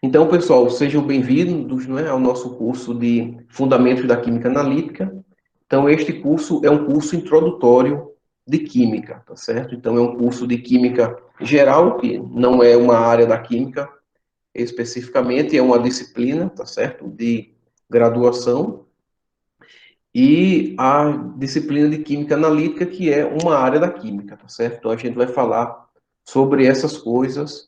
Então, pessoal, sejam bem-vindos, ao nosso curso de Fundamentos da Química Analítica. Então, este curso é um curso introdutório de Química, tá certo? Então, é um curso de Química geral, que não é uma área da Química especificamente, é uma disciplina, tá certo? De graduação. E a disciplina de Química Analítica, que é uma área da Química, tá certo? Então, a gente vai falar sobre essas coisas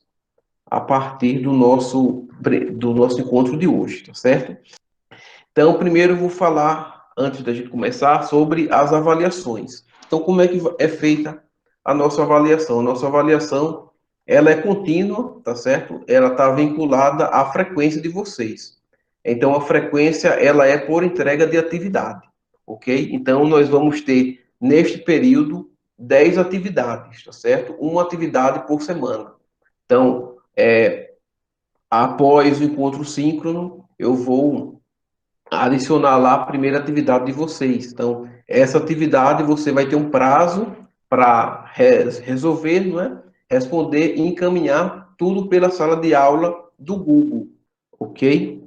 a partir do nosso encontro de hoje, tá certo? Então, primeiro eu vou falar, antes da gente começar, sobre as avaliações. Então, como é que é feita a nossa avaliação? A nossa avaliação, ela é contínua, tá certo? Ela está vinculada à frequência de vocês. Então, a frequência, ela é por entrega de atividade, ok? Então, nós vamos ter, neste período, 10 atividades, tá certo? Uma atividade por semana. Então, após o encontro síncrono, eu vou adicionar lá a primeira atividade de vocês. Então, essa atividade você vai ter um prazo para resolver, não é? Responder e encaminhar tudo pela sala de aula do Google, ok?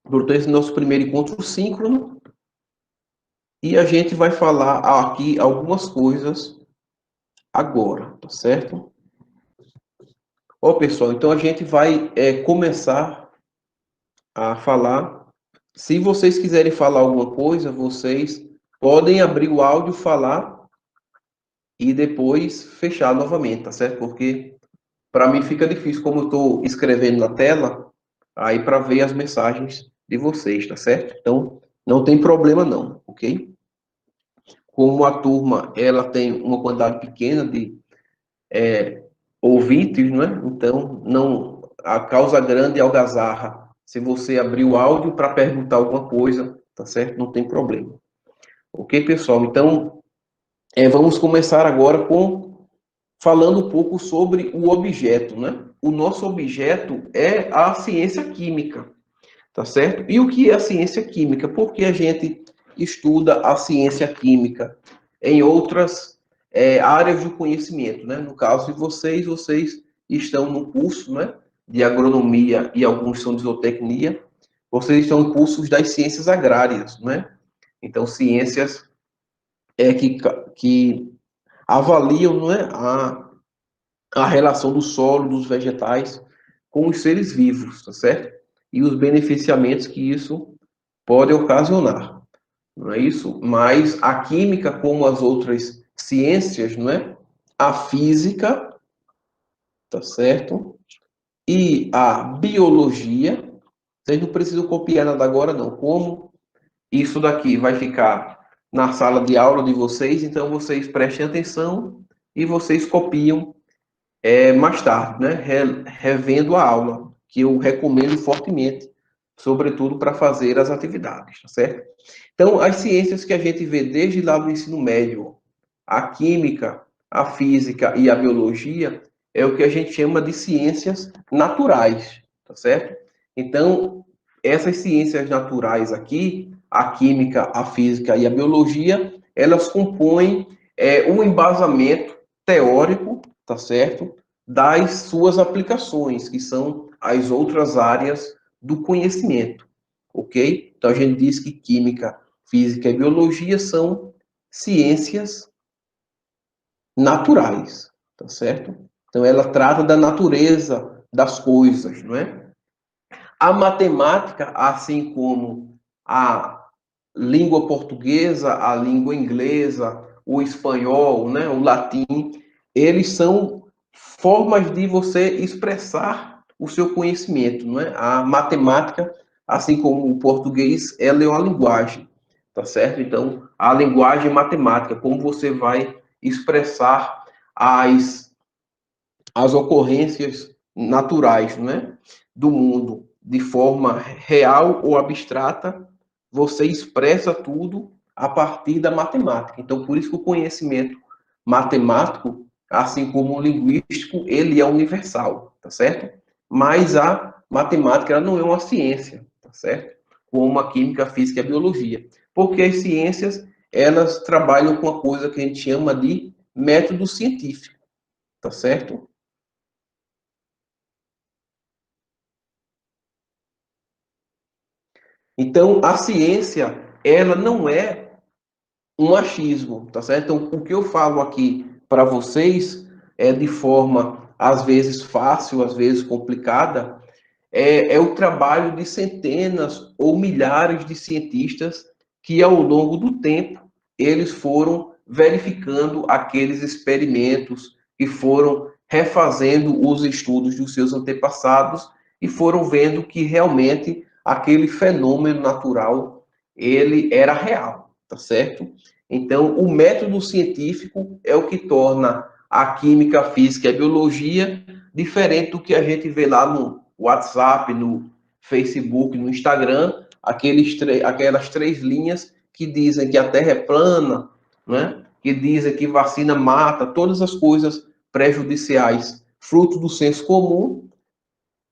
Portanto, esse é o nosso primeiro encontro síncrono e a gente vai falar aqui algumas coisas agora, tá certo? Ó, pessoal, então a gente vai começar a falar. Se vocês quiserem falar alguma coisa, vocês podem abrir o áudio, falar e depois fechar novamente, tá certo? Porque para mim fica difícil, como eu estou escrevendo na tela, aí para ver as mensagens de vocês, tá certo? Então, não tem problema não, ok? Como a turma ela tem uma quantidade pequena de ouvintes, não é? Então, não, a causa grande é algazarra. Se você abrir o áudio para perguntar alguma coisa, tá certo? Não tem problema. Ok, pessoal? Então, vamos começar agora falando um pouco sobre o objeto, né? O nosso objeto é a ciência química, tá certo? E o que é a ciência química? Por que a gente estuda a ciência química em outras áreas do conhecimento, né? No caso de vocês estão no curso, né, de agronomia e alguns são de zootecnia. Vocês estão em cursos das ciências agrárias, né? Então, ciências que avaliam, não é, a relação do solo, dos vegetais com os seres vivos, tá certo? E os beneficiamentos que isso pode ocasionar, não é isso? Mas a química, como as outras ciências, não é? A física, tá certo? E a biologia, vocês não precisam copiar nada agora, não. Como isso daqui vai ficar na sala de aula de vocês, então vocês prestem atenção e vocês copiam mais tarde, né, revendo a aula, que eu recomendo fortemente, sobretudo para fazer as atividades, tá certo? Então, as ciências que a gente vê desde lá do ensino médio, a química, a física e a biologia, é o que a gente chama de ciências naturais, tá certo? Então, essas ciências naturais aqui, a química, a física e a biologia, elas compõem um embasamento teórico, tá certo? Das suas aplicações, que são as outras áreas do conhecimento, ok? Então a gente diz que química, física e biologia são ciências naturais, tá certo? Então ela trata da natureza das coisas, não é? A matemática, assim como a língua portuguesa, a língua inglesa, o espanhol, né, o latim, eles são formas de você expressar o seu conhecimento, não é? A matemática, assim como o português, ela é uma linguagem, tá certo? Então, a linguagem matemática, como você vai expressar as ocorrências naturais, né, do mundo de forma real ou abstrata, você expressa tudo a partir da matemática. Então, por isso que o conhecimento matemático, assim como o linguístico, ele é universal, tá certo? Mas a matemática ela não é uma ciência, tá certo? Como a química, a física e a biologia. Porque as ciências, elas trabalham com uma coisa que a gente chama de método científico, tá certo? Então, a ciência, ela não é um achismo, tá certo? Então, o que eu falo aqui para vocês é de forma, às vezes, fácil, às vezes complicada, é o trabalho de centenas ou milhares de cientistas que, ao longo do tempo, eles foram verificando aqueles experimentos e foram refazendo os estudos dos seus antepassados e foram vendo que realmente aquele fenômeno natural ele era real, tá certo? Então, o método científico é o que torna a química, a física e a biologia diferente do que a gente vê lá no WhatsApp, no Facebook, no Instagram, aquelas três linhas que dizem que a Terra é plana, né? Que dizem que vacina mata, todas as coisas prejudiciais, fruto do senso comum.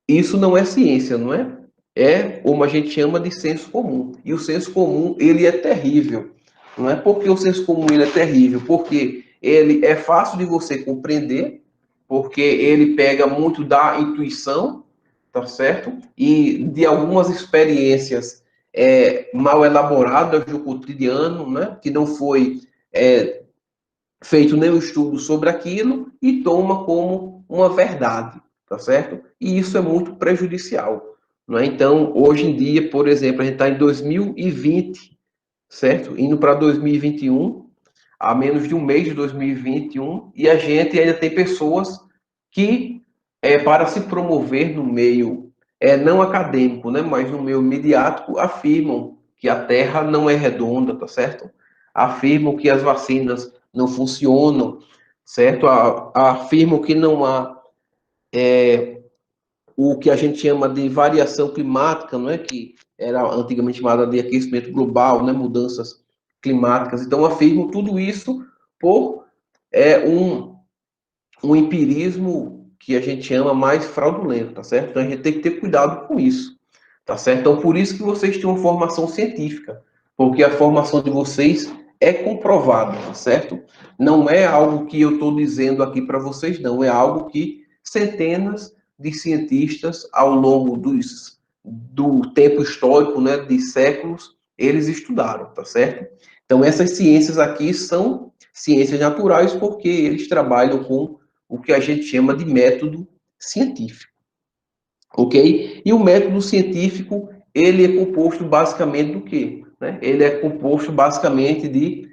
Isso não é ciência, não é? É como a gente chama de senso comum. E o senso comum, ele é terrível. Não é porque o senso comum ele é terrível, porque ele é fácil de você compreender, porque ele pega muito da intuição, tá certo? E de algumas experiências mal elaboradas do cotidiano, né? Que não foi feito nenhum estudo sobre aquilo e toma como uma verdade, tá certo? E isso é muito prejudicial, não é? Então, hoje em dia, por exemplo, a gente está em 2020, certo? Indo para 2021, a menos de um mês de 2021, e a gente ainda tem pessoas que, para se promover no meio não acadêmico, né, mas no meio midiático, afirmam que a Terra não é redonda, tá certo? Afirmam que as vacinas não funcionam, certo? Afirmam que não há o que a gente chama de variação climática, não é? Que era antigamente chamada de aquecimento global, né? Mudanças climáticas. Então, afirmam tudo isso por um empirismo que a gente chama mais fraudulento, tá certo? Então, a gente tem que ter cuidado com isso, tá certo? Então, por isso que vocês têm uma formação científica, porque a formação de vocês é comprovada, tá certo? Não é algo que eu estou dizendo aqui para vocês, não. É algo que centenas de cientistas, ao longo do tempo histórico, né, de séculos, eles estudaram, tá certo? Então, essas ciências aqui são ciências naturais porque eles trabalham com o que a gente chama de método científico, ok? E o método científico, ele é composto basicamente do quê? Né? Ele é composto basicamente de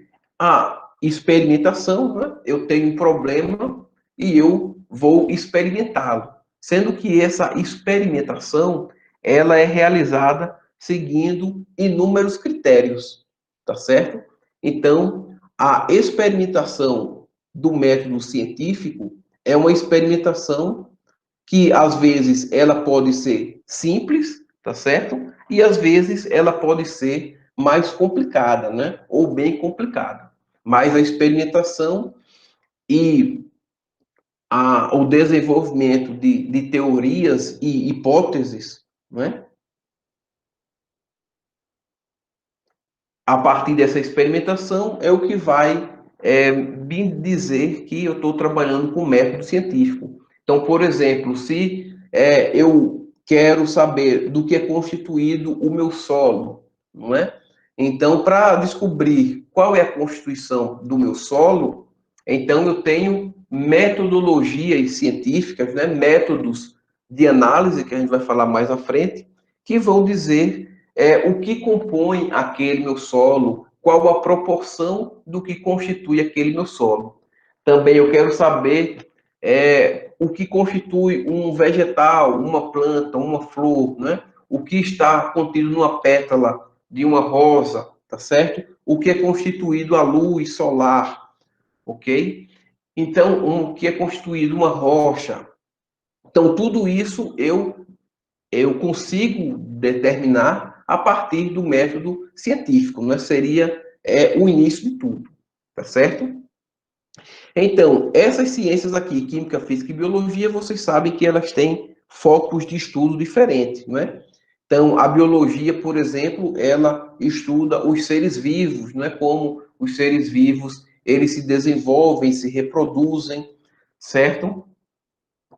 experimentação, né? Eu tenho um problema e eu vou experimentá-lo. Sendo que essa experimentação, ela é realizada seguindo inúmeros critérios, tá certo? Então, a experimentação do método científico é uma experimentação que às vezes ela pode ser simples, tá certo? E às vezes ela pode ser mais complicada, né? Ou bem complicada. Mas a experimentação e o desenvolvimento de teorias e hipóteses, né? A partir dessa experimentação é o que vai me dizer que eu estou trabalhando com método científico. Então, por exemplo, se eu quero saber do que é constituído o meu solo, não é? Então, para descobrir qual é a constituição do meu solo, então eu tenho metodologias científicas, né, métodos de análise, que a gente vai falar mais à frente, que vão dizer o que compõe aquele meu solo, qual a proporção do que constitui aquele meu solo. Também eu quero saber o que constitui um vegetal, uma planta, uma flor, né? O que está contido numa pétala de uma rosa, tá certo? O que é constituído a luz solar, ok? Então, o que é constituído uma rocha. Então, tudo isso eu consigo determinar a partir do método científico, né? Seria o início de tudo, tá certo? Então, essas ciências aqui, química, física e biologia, vocês sabem que elas têm focos de estudo diferentes, né? Então, a biologia, por exemplo, ela estuda os seres vivos, né? Como os seres vivos, eles se desenvolvem, se reproduzem, certo?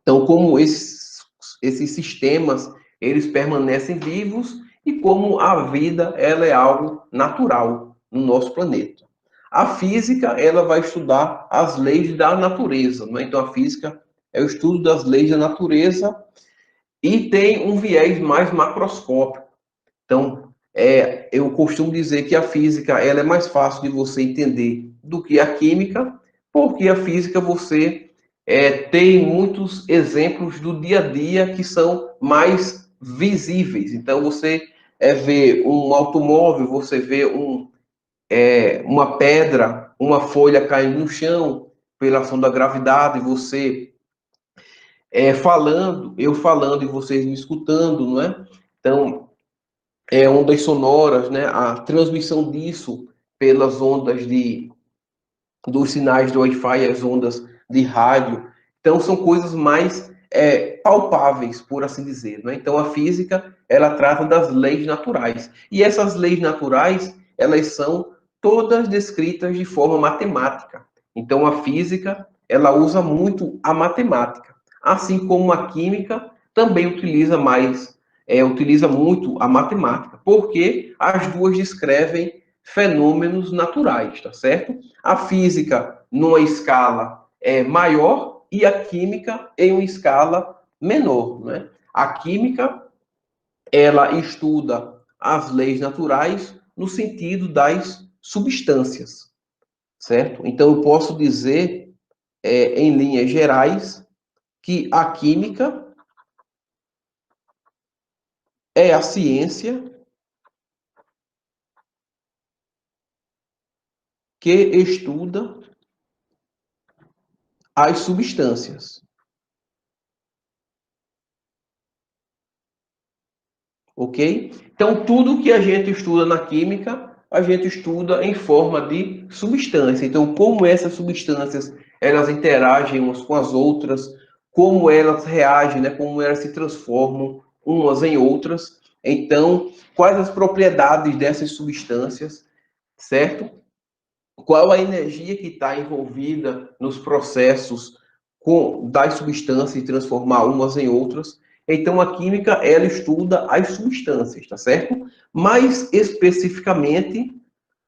Então, como esses sistemas, eles permanecem vivos e como a vida ela é algo natural no nosso planeta. A física ela vai estudar as leis da natureza, né? Então a física é o estudo das leis da natureza e tem um viés mais macroscópico. Então, eu costumo dizer que a física ela é mais fácil de você entender do que a química, porque a física você tem muitos exemplos do dia a dia que são mais visíveis. Então, você vê um automóvel, você vê uma pedra, uma folha caindo no chão pela ação da gravidade, você falando, eu falando e vocês me escutando, não é? Então, ondas sonoras, né? A transmissão disso pelas ondas dos sinais do Wi-Fi, as ondas de rádio. Então, são coisas mais palpáveis, por assim dizer, né? Então, a física, ela trata das leis naturais. E essas leis naturais, elas são todas descritas de forma matemática. Então, a física, ela usa muito a matemática. Assim como a química também utiliza muito a matemática, porque as duas descrevem fenômenos naturais, tá certo? A física numa escala maior e a química em uma escala menor, né? A química, ela estuda as leis naturais no sentido das substâncias, certo? Então, eu posso dizer, em linhas gerais, que a química é a ciência que estuda as substâncias, ok? Então, tudo que a gente estuda na química, a gente estuda em forma de substância. Então, como essas substâncias elas interagem umas com as outras, como elas reagem, né? Como elas se transformam umas em outras. Então, quais as propriedades dessas substâncias, certo? Qual a energia que está envolvida nos processos das substâncias e transformar umas em outras. Então, a química, ela estuda as substâncias, tá certo? Mais especificamente,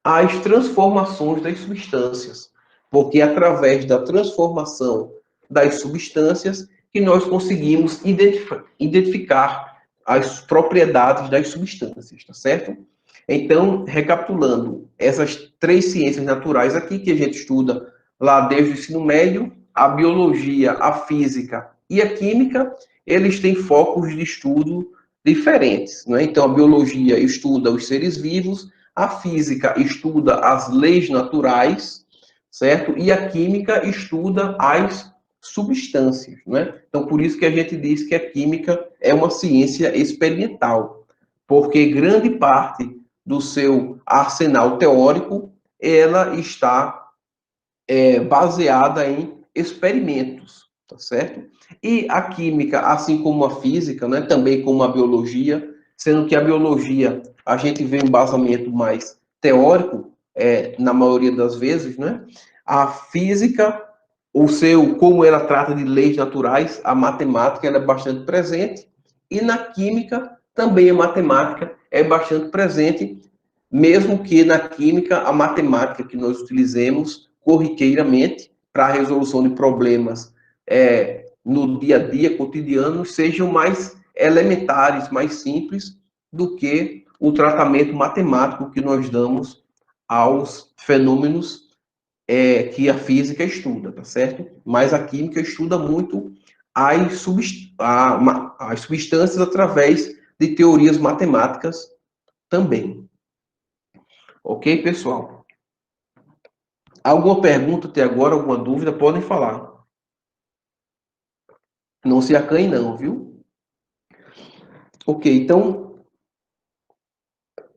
as transformações das substâncias. Porque é através da transformação das substâncias que nós conseguimos identificar as propriedades das substâncias, tá certo? Então, recapitulando, essas três ciências naturais aqui que a gente estuda lá desde o ensino médio, a biologia, a física e a química, eles têm focos de estudo diferentes, né? Então, a biologia estuda os seres vivos, a física estuda as leis naturais, certo? E a química estuda as substâncias, né? Então, por isso que a gente diz que a química é uma ciência experimental, porque grande parte do seu arsenal teórico, ela está baseada em experimentos, tá certo? E a química, assim como a física, né, também como a biologia, sendo que a biologia a gente vê um embasamento mais teórico, na maioria das vezes, né? A física, como ela trata de leis naturais, a matemática ela é bastante presente, e na química também a matemática é bastante presente, mesmo que na química a matemática que nós utilizemos corriqueiramente para a resolução de problemas no dia a dia, cotidiano, sejam mais elementares, mais simples do que o tratamento matemático que nós damos aos fenômenos que a física estuda, tá certo? Mas a química estuda muito as substâncias através de teorias matemáticas também. Ok, pessoal? Alguma pergunta até agora, alguma dúvida, podem falar. Não se acanhe não, viu? Ok, então,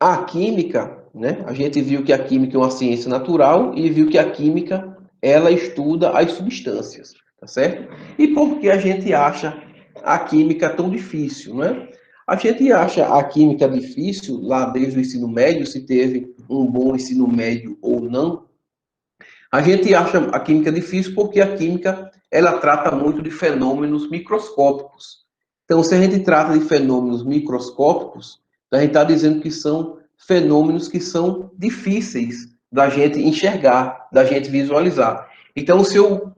a química, né? A gente viu que a química é uma ciência natural e viu que a química, ela estuda as substâncias, tá certo? E por que a gente acha a química tão difícil, né? A gente acha a química difícil lá desde o ensino médio, se teve um bom ensino médio ou não. A gente acha a química difícil porque a química ela trata muito de fenômenos microscópicos. Então, se a gente trata de fenômenos microscópicos, Então, a gente está dizendo que são fenômenos que são difíceis da gente enxergar, da gente visualizar. Então, se eu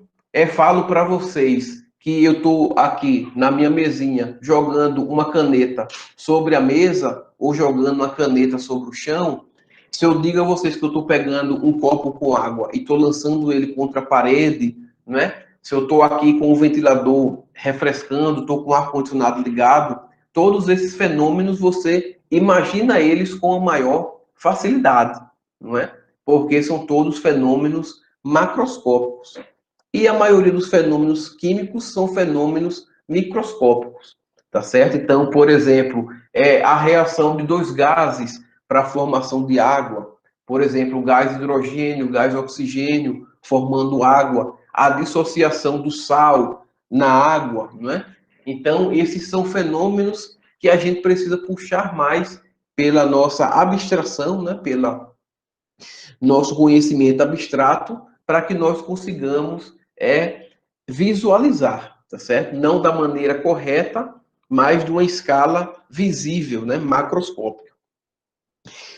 falo para vocês que eu estou aqui na minha mesinha jogando uma caneta sobre a mesa ou jogando uma caneta sobre o chão, se eu digo a vocês que eu estou pegando um copo com água e estou lançando ele contra a parede, né? Se eu estou aqui com o ventilador refrescando, estou com o ar-condicionado ligado, todos esses fenômenos você imagina eles com a maior facilidade, não é? Porque são todos fenômenos macroscópicos. E a maioria dos fenômenos químicos são fenômenos microscópicos, tá certo? Então, por exemplo, a reação de dois gases para a formação de água, por exemplo, o gás hidrogênio, o gás oxigênio formando água, a dissociação do sal na água, não é? Então, esses são fenômenos que a gente precisa puxar mais pela nossa abstração, né? Pela nosso conhecimento abstrato, para que nós consigamos visualizar, tá certo? Não da maneira correta, mas de uma escala visível, né? Macroscópica.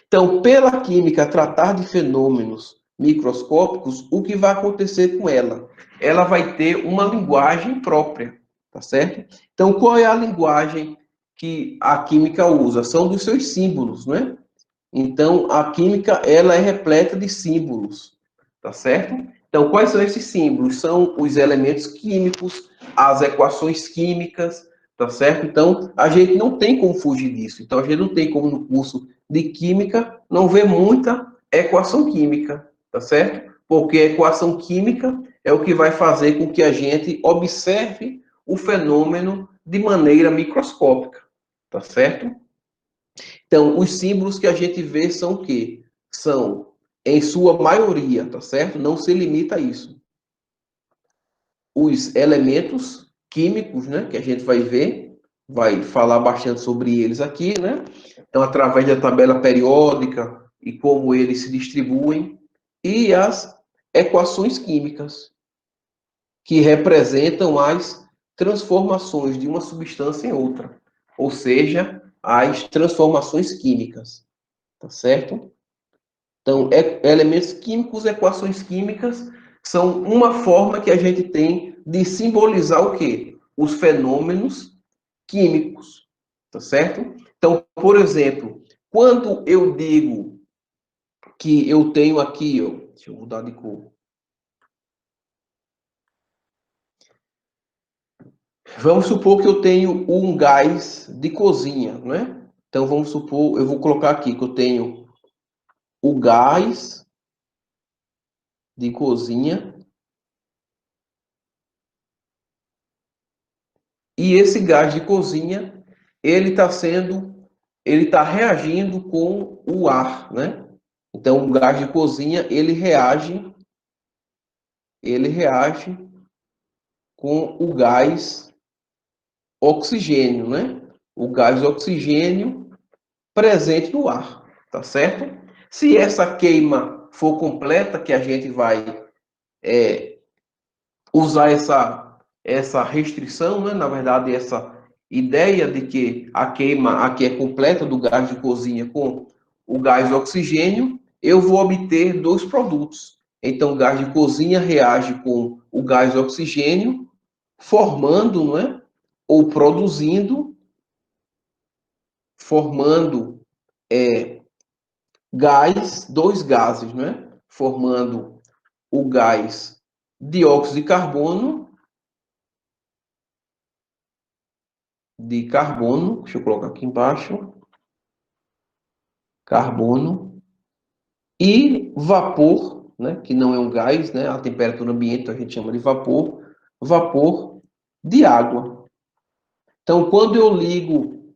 Então, pela química tratar de fenômenos microscópicos, o que vai acontecer com ela? Ela vai ter uma linguagem própria, tá certo? Então, qual é a linguagem que a química usa? São dos seus símbolos, né? Então, a química, ela é repleta de símbolos, tá certo? Então, quais são esses símbolos? São os elementos químicos, as equações químicas, tá certo? Então, a gente não tem como fugir disso. Então, a gente não tem como no curso de química não ver muita equação química, tá certo? Porque a equação química é o que vai fazer com que a gente observe o fenômeno de maneira microscópica, tá certo? Então, os símbolos que a gente vê são o quê? São, em sua maioria, tá certo? Não se limita a isso. Os elementos químicos, né, que a gente vai ver, vai falar bastante sobre eles aqui, né? Então, através da tabela periódica e como eles se distribuem, e as equações químicas, que representam as transformações de uma substância em outra, ou seja, as transformações químicas, tá certo? Então, elementos químicos, equações químicas, são uma forma que a gente tem de simbolizar o quê? Os fenômenos químicos, tá certo? Então, por exemplo, quando eu digo que eu tenho aqui, ó, deixa eu mudar de cor. Vamos supor que eu tenho um gás de cozinha, não é? Então, vamos supor, eu vou colocar aqui que eu tenho o gás de cozinha. E esse gás de cozinha, ele está reagindo com o ar, né? Então, o gás de cozinha, ele reage com o gás oxigênio, né? O gás oxigênio presente no ar, tá certo? Se essa queima for completa, que a gente vai usar essa restrição, né? Na verdade, essa ideia de que a queima aqui é completa do gás de cozinha com o gás oxigênio, eu vou obter dois produtos. Então, o gás de cozinha reage com o gás oxigênio, formando, não é? Ou produzindo, formando gás, dois gases, não é? Formando o gás dióxido de carbono, deixa eu colocar aqui embaixo, carbono, e vapor, né, que não é um gás, né, a temperatura ambiente a gente chama de vapor, vapor de água. Então, quando eu ligo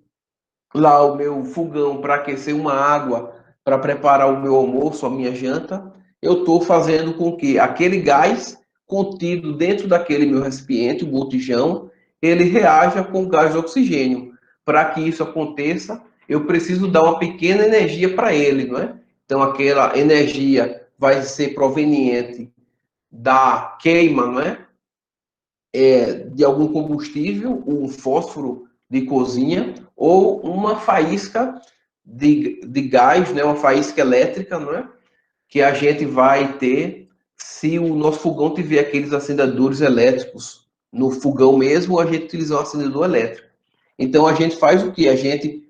lá o meu fogão para aquecer uma água, para preparar o meu almoço, a minha janta, eu estou fazendo com que aquele gás contido dentro daquele meu recipiente, o botijão, ele reaja com o gás de oxigênio. Para que isso aconteça, eu preciso dar uma pequena energia para ele, não é? Então, aquela energia vai ser proveniente da queima, não é? De algum combustível, um fósforo de cozinha, ou uma faísca de gás, né, uma faísca elétrica, não é? Que a gente vai ter se o nosso fogão tiver aqueles acendedores elétricos no fogão mesmo, ou a gente utilizar um acendedor elétrico. Então a gente faz o que? A gente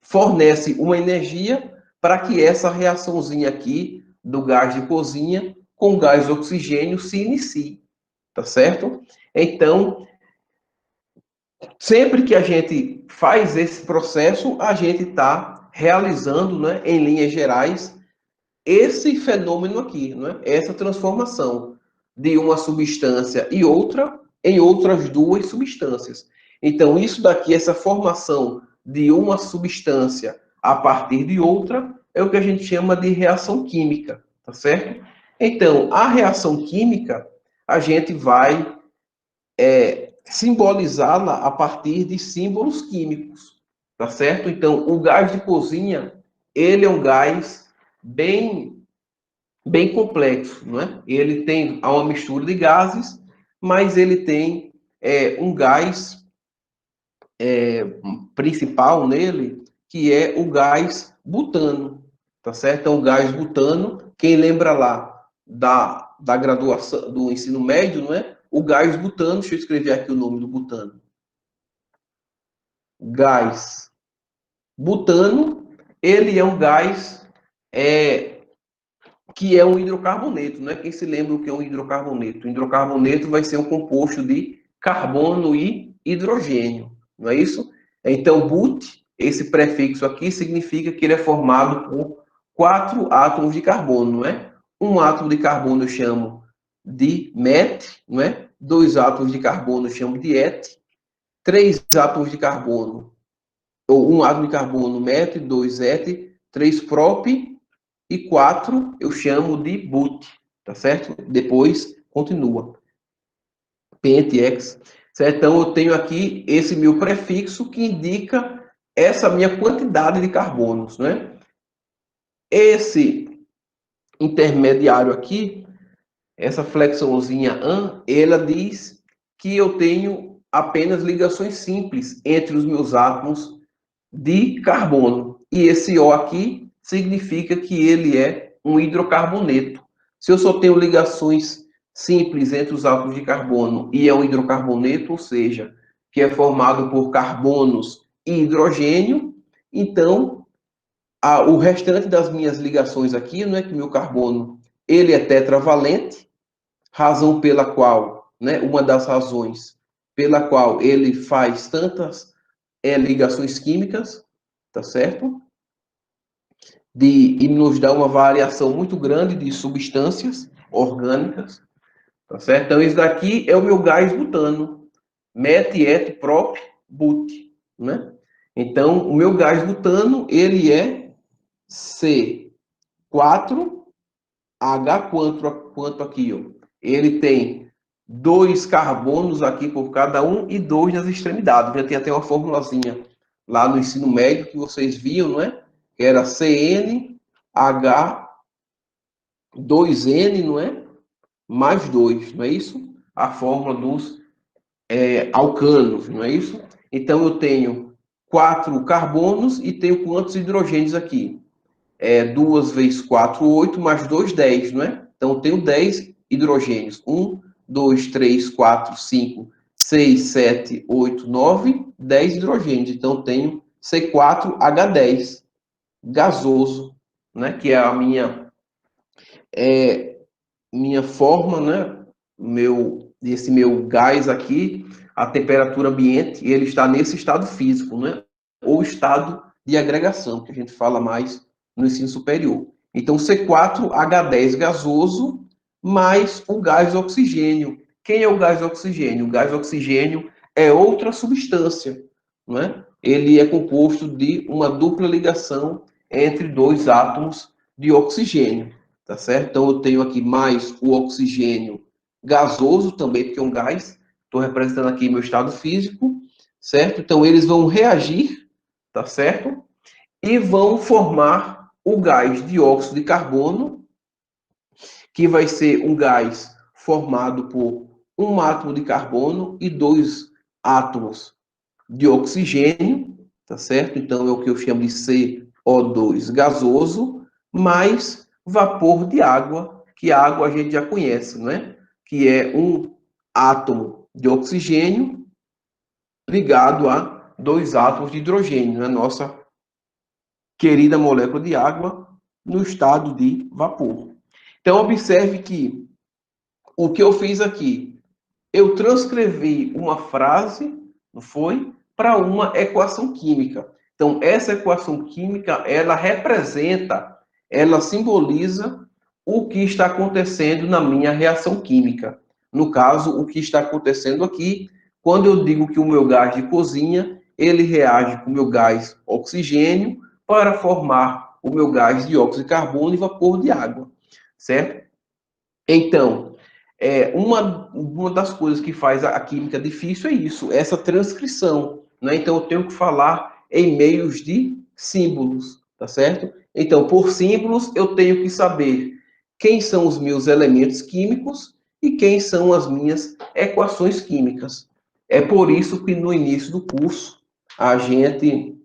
fornece uma energia para que essa reaçãozinha aqui do gás de cozinha com gás oxigênio se inicie, tá certo? Então, sempre que a gente faz esse processo, a gente está realizando, né, em linhas gerais, esse fenômeno aqui, né? Essa transformação de uma substância e outra em outras duas substâncias. Então, isso daqui, essa formação de uma substância a partir de outra, é o que a gente chama de reação química, tá certo? Então, a reação química, a gente vai simbolizá-la a partir de símbolos químicos, tá certo? Então, o gás de cozinha, ele é um gás bem complexo, não é? Ele tem uma mistura de gases, mas ele tem um gás principal nele, que é o gás butano, tá certo? Então, o gás butano, quem lembra lá da graduação, do ensino médio, não é? O gás butano, deixa eu escrever aqui o nome do butano. Gás butano, ele é um gás que é um hidrocarboneto, né? Quem se lembra o que é um hidrocarboneto? O hidrocarboneto vai ser um composto de carbono e hidrogênio, não é isso? Então, but, esse prefixo aqui, significa que ele é formado por 4 átomos de carbono, não é? Um átomo de carbono eu chamo de met, não é? 2 átomos de carbono eu chamo de et, 3 átomos de carbono, ou um átomo de carbono met, 2 et, 3 prop, e 4 eu chamo de but, tá certo? Depois continua. PNTX, certo? Então eu tenho aqui esse meu prefixo que indica essa minha quantidade de carbonos, né? Esse intermediário aqui, essa flexãozinha AN, ela diz que eu tenho apenas ligações simples entre os meus átomos de carbono. E esse O aqui significa que ele é um hidrocarboneto. Se eu só tenho ligações simples entre os átomos de carbono e é um hidrocarboneto, ou seja, que é formado por carbonos e hidrogênio, então o restante das minhas ligações aqui, não é que meu carbono ele é tetravalente, razão pela qual, né, uma das razões pela qual ele faz tantas ligações químicas, tá certo? E nos dá uma variação muito grande de substâncias orgânicas, tá certo? Então, esse daqui é o meu gás butano, met, et, prop, but, né? Então, o meu gás butano, ele é C4H quanto aqui, ó. Ele tem 2 carbonos aqui por cada um e 2 nas extremidades. Já tem até uma formulazinha lá no ensino médio que vocês viam, não é? Que era CnH2n, não é? Mais 2, não é isso? A fórmula dos alcanos, não é isso? Então eu tenho 4 carbonos e tenho quantos hidrogênios aqui? 2 vezes 4, 8, mais 2, 10, não é? Então eu tenho 10 hidrogênios. 1, 2, 3, 4, 5, 6, 7, 8, 9, 10 hidrogênios. Então eu tenho C4H10, gasoso, né? Que é a minha forma, né? Esse meu gás aqui, a temperatura ambiente, ele está nesse estado físico, né? Ou estado de agregação, que a gente fala mais no ensino superior. Então, C4H10 gasoso mais o gás oxigênio. Quem é o gás oxigênio? O gás oxigênio é outra substância, não é? Ele é composto de uma dupla ligação entre 2 átomos de oxigênio, tá certo? Então eu tenho aqui mais o oxigênio gasoso também, porque é um gás. Estou representando aqui meu estado físico, certo? Então eles vão reagir, tá certo? E vão formar o gás dióxido de carbono, que vai ser um gás formado por um átomo de carbono e 2 átomos de oxigênio, tá certo? Então é o que eu chamo de O2 gasoso, mais vapor de água, que a água a gente já conhece, não é? Que é um átomo de oxigênio ligado a dois átomos de hidrogênio, na nossa querida molécula de água, no estado de vapor. Então, observe que o que eu fiz aqui, eu transcrevi uma frase, não foi? Para uma equação química. Então, essa equação química, ela representa, ela simboliza o que está acontecendo na minha reação química. No caso, o que está acontecendo aqui, quando eu digo que o meu gás de cozinha, ele reage com o meu gás oxigênio para formar o meu gás dióxido de carbono e vapor de água, certo? Então, uma das coisas que faz a química difícil é isso, essa transcrição, né? Então, eu tenho que falar em meios de símbolos, tá certo? Então, por símbolos, eu tenho que saber quem são os meus elementos químicos e quem são as minhas equações químicas. É por isso que no início do curso, a gente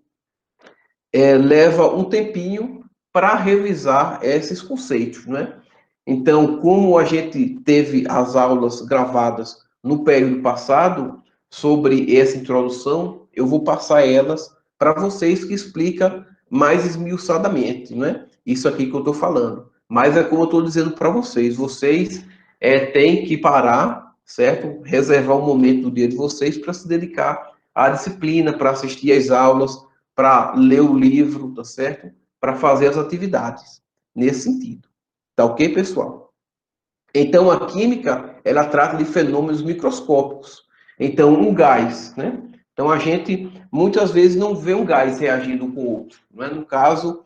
leva um tempinho para revisar esses conceitos, né? Então, como a gente teve as aulas gravadas no período passado sobre essa introdução, eu vou passar elas para vocês que explica mais esmiuçadamente, né? Isso aqui que eu estou falando. Mas é como eu estou dizendo para vocês, vocês têm que parar, certo? Reservar um momento do dia de vocês para se dedicar à disciplina, para assistir às aulas, para ler o livro, tá certo? Para fazer as atividades nesse sentido. Tá ok, pessoal? Então, a química, ela trata de fenômenos microscópicos. Então, um gás, né? Então, a gente, muitas vezes, não vê um gás reagindo com o outro. Né? No caso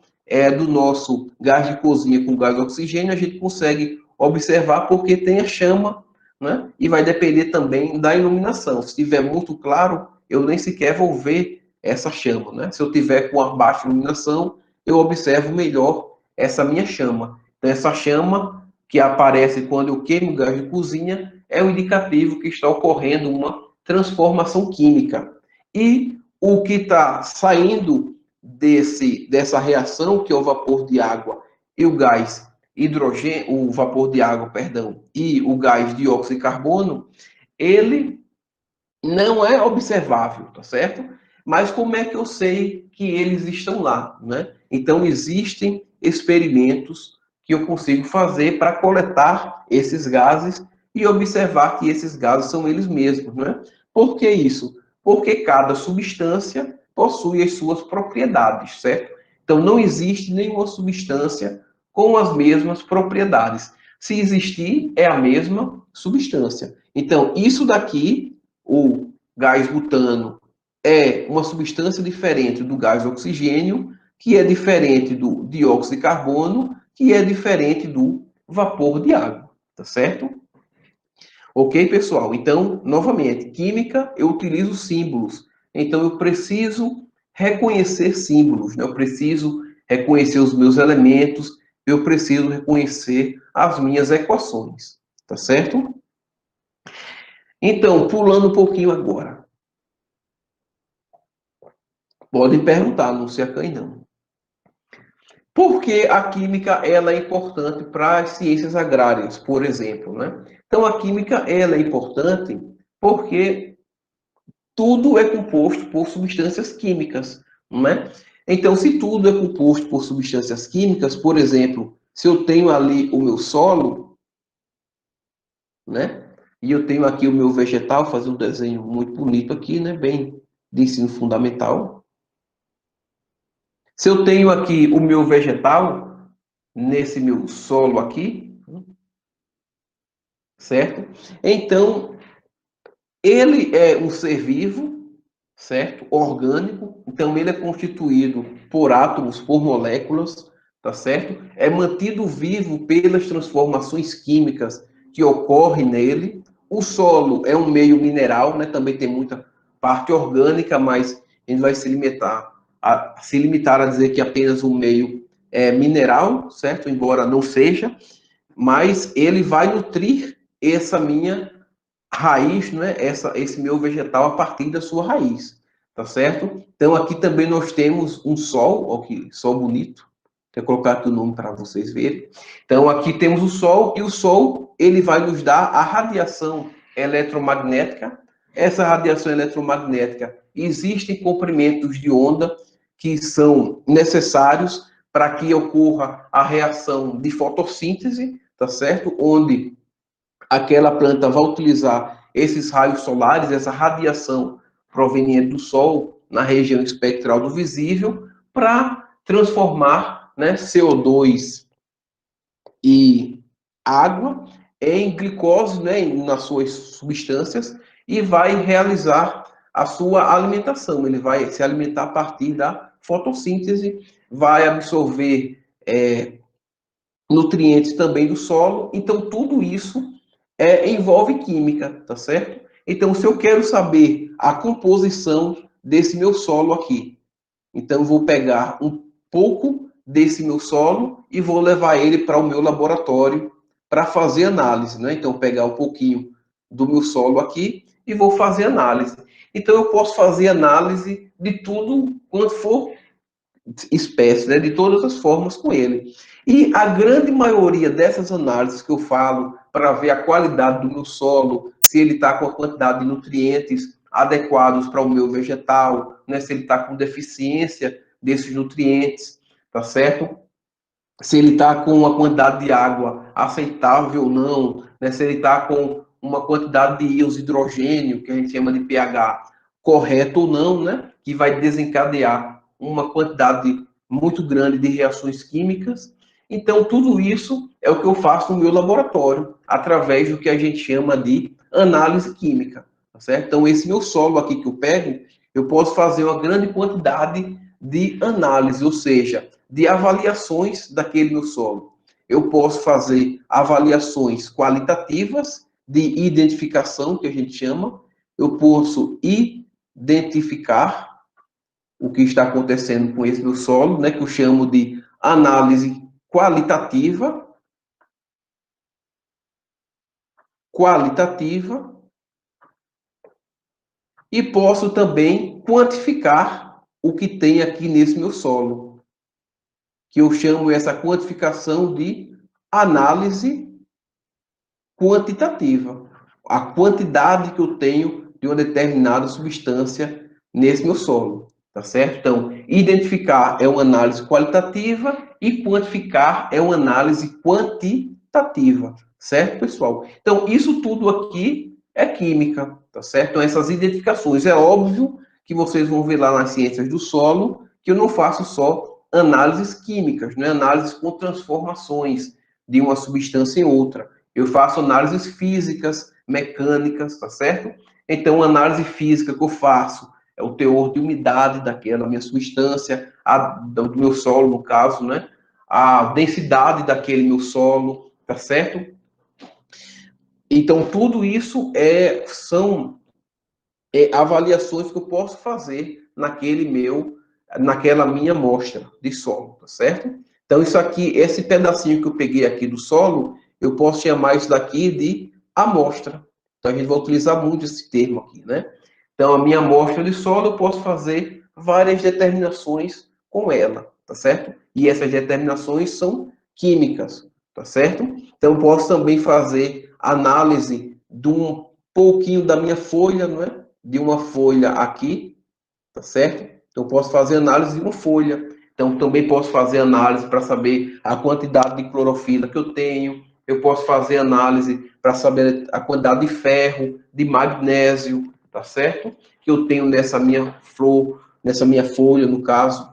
do nosso gás de cozinha com gás de oxigênio, a gente consegue observar porque tem a chama, né? E vai depender também da iluminação. Se estiver muito claro, eu nem sequer vou ver essa chama, né? Se eu tiver com a baixa iluminação, eu observo melhor essa minha chama. Então, essa chama que aparece quando eu queimo gás de cozinha é um indicativo que está ocorrendo uma transformação química. E o que está saindo dessa reação, que é o vapor de água e o gás hidrogênio, o vapor de água, perdão, e o gás dióxido de carbono, ele não é observável, tá certo? Mas como é que eu sei que eles estão lá, né? Então existem experimentos que eu consigo fazer para coletar esses gases e observar que esses gases são eles mesmos, né? Por que isso? Porque cada substância possui as suas propriedades, certo? Então não existe nenhuma substância com as mesmas propriedades. Se existir, é a mesma substância. Então, isso daqui o gás butano é uma substância diferente do gás oxigênio, que é diferente do dióxido de carbono, que é diferente do vapor de água, tá certo? Ok, pessoal? Então, novamente, química, eu utilizo símbolos. Então, eu preciso reconhecer símbolos, né? Eu preciso reconhecer os meus elementos, eu preciso reconhecer as minhas equações, tá certo? Então, pulando um pouquinho agora. Podem perguntar, não se acanhe não. Por que a química ela é importante para as ciências agrárias, por exemplo, né? Então, a química ela é importante porque tudo é composto por substâncias químicas, não é? Então, se tudo é composto por substâncias químicas, por exemplo, se eu tenho ali o meu solo, né? E eu tenho aqui o meu vegetal, fazer um desenho muito bonito aqui, né? Bem de ensino fundamental. Se eu tenho aqui o meu vegetal, nesse meu solo aqui, certo? Então, ele é um ser vivo, certo? Orgânico, então ele é constituído por átomos, por moléculas, tá certo? É mantido vivo pelas transformações químicas que ocorrem nele. O solo é um meio mineral, né? Também tem muita parte orgânica, mas a gente vai se limitar a dizer que apenas um meio é mineral, certo? Embora não seja, mas ele vai nutrir essa minha raiz, né? Esse meu vegetal a partir da sua raiz. tá certo? Então, aqui também nós temos um Sol, ó, que Sol bonito. Vou colocar aqui o nome para vocês verem. Então, aqui temos o Sol, e o Sol, ele vai nos dar a radiação eletromagnética. Essa radiação eletromagnética, existem comprimentos de onda que são necessários para que ocorra a reação de fotossíntese, tá certo? Onde aquela planta vai utilizar esses raios solares, essa radiação proveniente do Sol na região espectral do visível, para transformar, né, CO2 e água em glicose, né, nas suas substâncias, e vai realizar a sua alimentação. Ele vai se alimentar a partir da fotossíntese, vai absorver nutrientes também do solo. Então, tudo isso envolve química, tá certo? Então, se eu quero saber a composição desse meu solo aqui, então eu vou pegar um pouco desse meu solo e vou levar ele para o meu laboratório para fazer análise, né? Então, pegar um pouquinho do meu solo aqui e vou fazer análise. Então, eu posso fazer análise de tudo quanto for espécie, né, de todas as formas com ele. E a grande maioria dessas análises que eu falo para ver a qualidade do meu solo, se ele está com a quantidade de nutrientes adequados para o meu vegetal, né, se ele está com deficiência desses nutrientes, tá certo? Se ele está com uma quantidade de água aceitável ou não, né, se ele está com uma quantidade de íons de hidrogênio, que a gente chama de pH, correto ou não, né, que vai desencadear uma quantidade muito grande de reações químicas. Então, tudo isso é o que eu faço no meu laboratório, através do que a gente chama de análise química, tá certo? Então, esse meu solo aqui que eu pego, eu posso fazer uma grande quantidade de análise, ou seja, de avaliações daquele meu solo. Eu posso fazer avaliações qualitativas de identificação, que a gente chama. Eu posso identificar o que está acontecendo com esse meu solo, né, que eu chamo de análise qualitativa, e posso também quantificar o que tem aqui nesse meu solo, que eu chamo essa quantificação de análise quantitativa. A quantidade que eu tenho de uma determinada substância nesse meu solo, tá certo? Então, identificar é uma análise qualitativa e quantificar é uma análise quantitativa, certo, pessoal? Então, isso tudo aqui é química, tá certo? Então, essas identificações, é óbvio que vocês vão ver lá nas ciências do solo que eu não faço só análises químicas, né? Análises com transformações de uma substância em outra. Eu faço análises físicas, mecânicas, tá certo? Então, a análise física que eu faço é o teor de umidade daquela minha substância, do meu solo, no caso, né? A densidade daquele meu solo, tá certo? Então, tudo isso são avaliações que eu posso fazer naquela minha amostra de solo, tá certo? Então, isso aqui, esse pedacinho que eu peguei aqui do solo, eu posso chamar isso daqui de amostra. Então, a gente vai utilizar muito esse termo aqui, né? Então, a minha amostra de solo, eu posso fazer várias determinações com ela, tá certo? E essas determinações são químicas, tá certo? Então, eu posso também fazer análise de um pouquinho da minha folha, não é? De uma folha aqui, tá certo? Então, eu posso fazer análise de uma folha. Então, também posso fazer análise para saber a quantidade de clorofila que eu tenho. Eu posso fazer análise para saber a quantidade de ferro, de magnésio, tá certo? Que eu tenho nessa minha flor, nessa minha folha, no caso.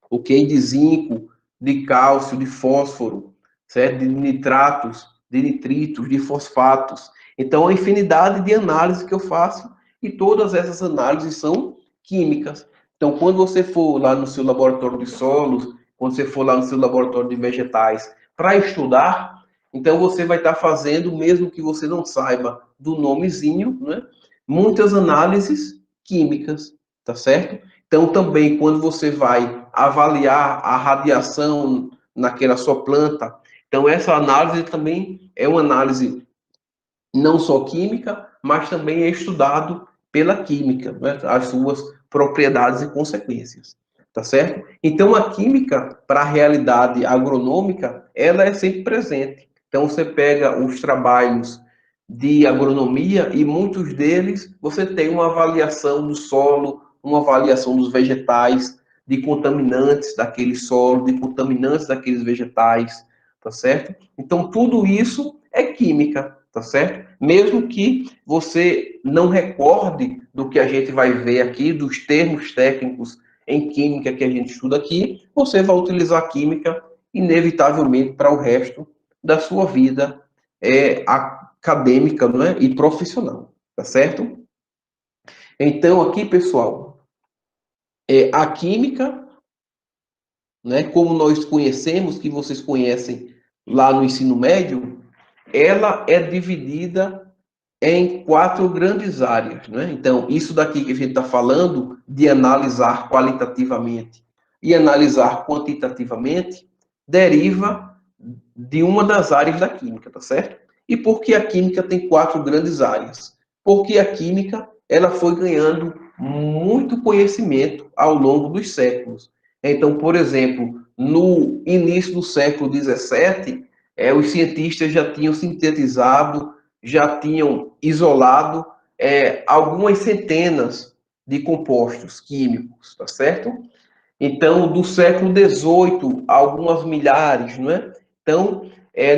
Ok? De zinco, de cálcio, de fósforo, certo? De nitratos, de nitritos, de fosfatos. Então, a infinidade de análises que eu faço, e todas essas análises são químicas. Então, quando você for lá no seu laboratório de solos, quando você for lá no seu laboratório de vegetais para estudar, então você vai estar fazendo, mesmo que você não saiba do nomezinho, né? Muitas análises químicas, tá certo? Então, também, quando você vai avaliar a radiação naquela sua planta, então essa análise também é uma análise não só química, mas também é estudado pela química, né? As suas propriedades e consequências, tá certo? Então, a química, para a realidade agronômica, ela é sempre presente. Então, você pega os trabalhos de agronomia e muitos deles você tem uma avaliação do solo, uma avaliação dos vegetais, de contaminantes daquele solo, de contaminantes daqueles vegetais, tá certo? Então, tudo isso é química, tá certo? Mesmo que você não recorde do que a gente vai ver aqui, dos termos técnicos em química que a gente estuda aqui, você vai utilizar a química inevitavelmente para o resto da sua vida acadêmica, não é? E profissional, tá certo? Então, aqui, pessoal, a química, né, como nós conhecemos, que vocês conhecem lá no ensino médio, ela é dividida em quatro grandes áreas, né? Então, isso daqui que a gente está falando de analisar qualitativamente e analisar quantitativamente deriva de uma das áreas da química, tá certo? E por que a química tem quatro grandes áreas? Porque a química ela foi ganhando muito conhecimento ao longo dos séculos. Então, por exemplo, no início do século XVII, os cientistas já tinham sintetizado, já tinham isolado algumas centenas de compostos químicos, tá certo? Então, do século XVIII, algumas milhares, não é? Então,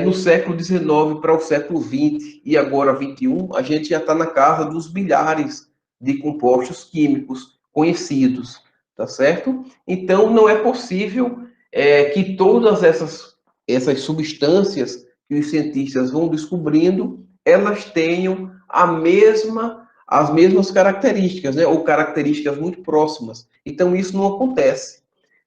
no século XIX para o século XX e agora XXI, a gente já está na casa dos bilhares de compostos químicos conhecidos, tá certo? Então, não é possível que todas essas substâncias que os cientistas vão descobrindo, elas tenham as mesmas características, né? Ou características muito próximas. Então, isso não acontece.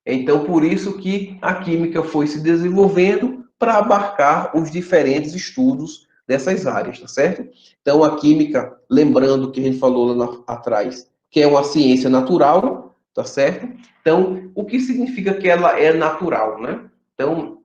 Então, por isso que a química foi se desenvolvendo para abarcar os diferentes estudos dessas áreas, tá certo? Então, a química, lembrando que a gente falou lá atrás, que é uma ciência natural, tá certo? Então, o que significa que ela é natural, né? Então,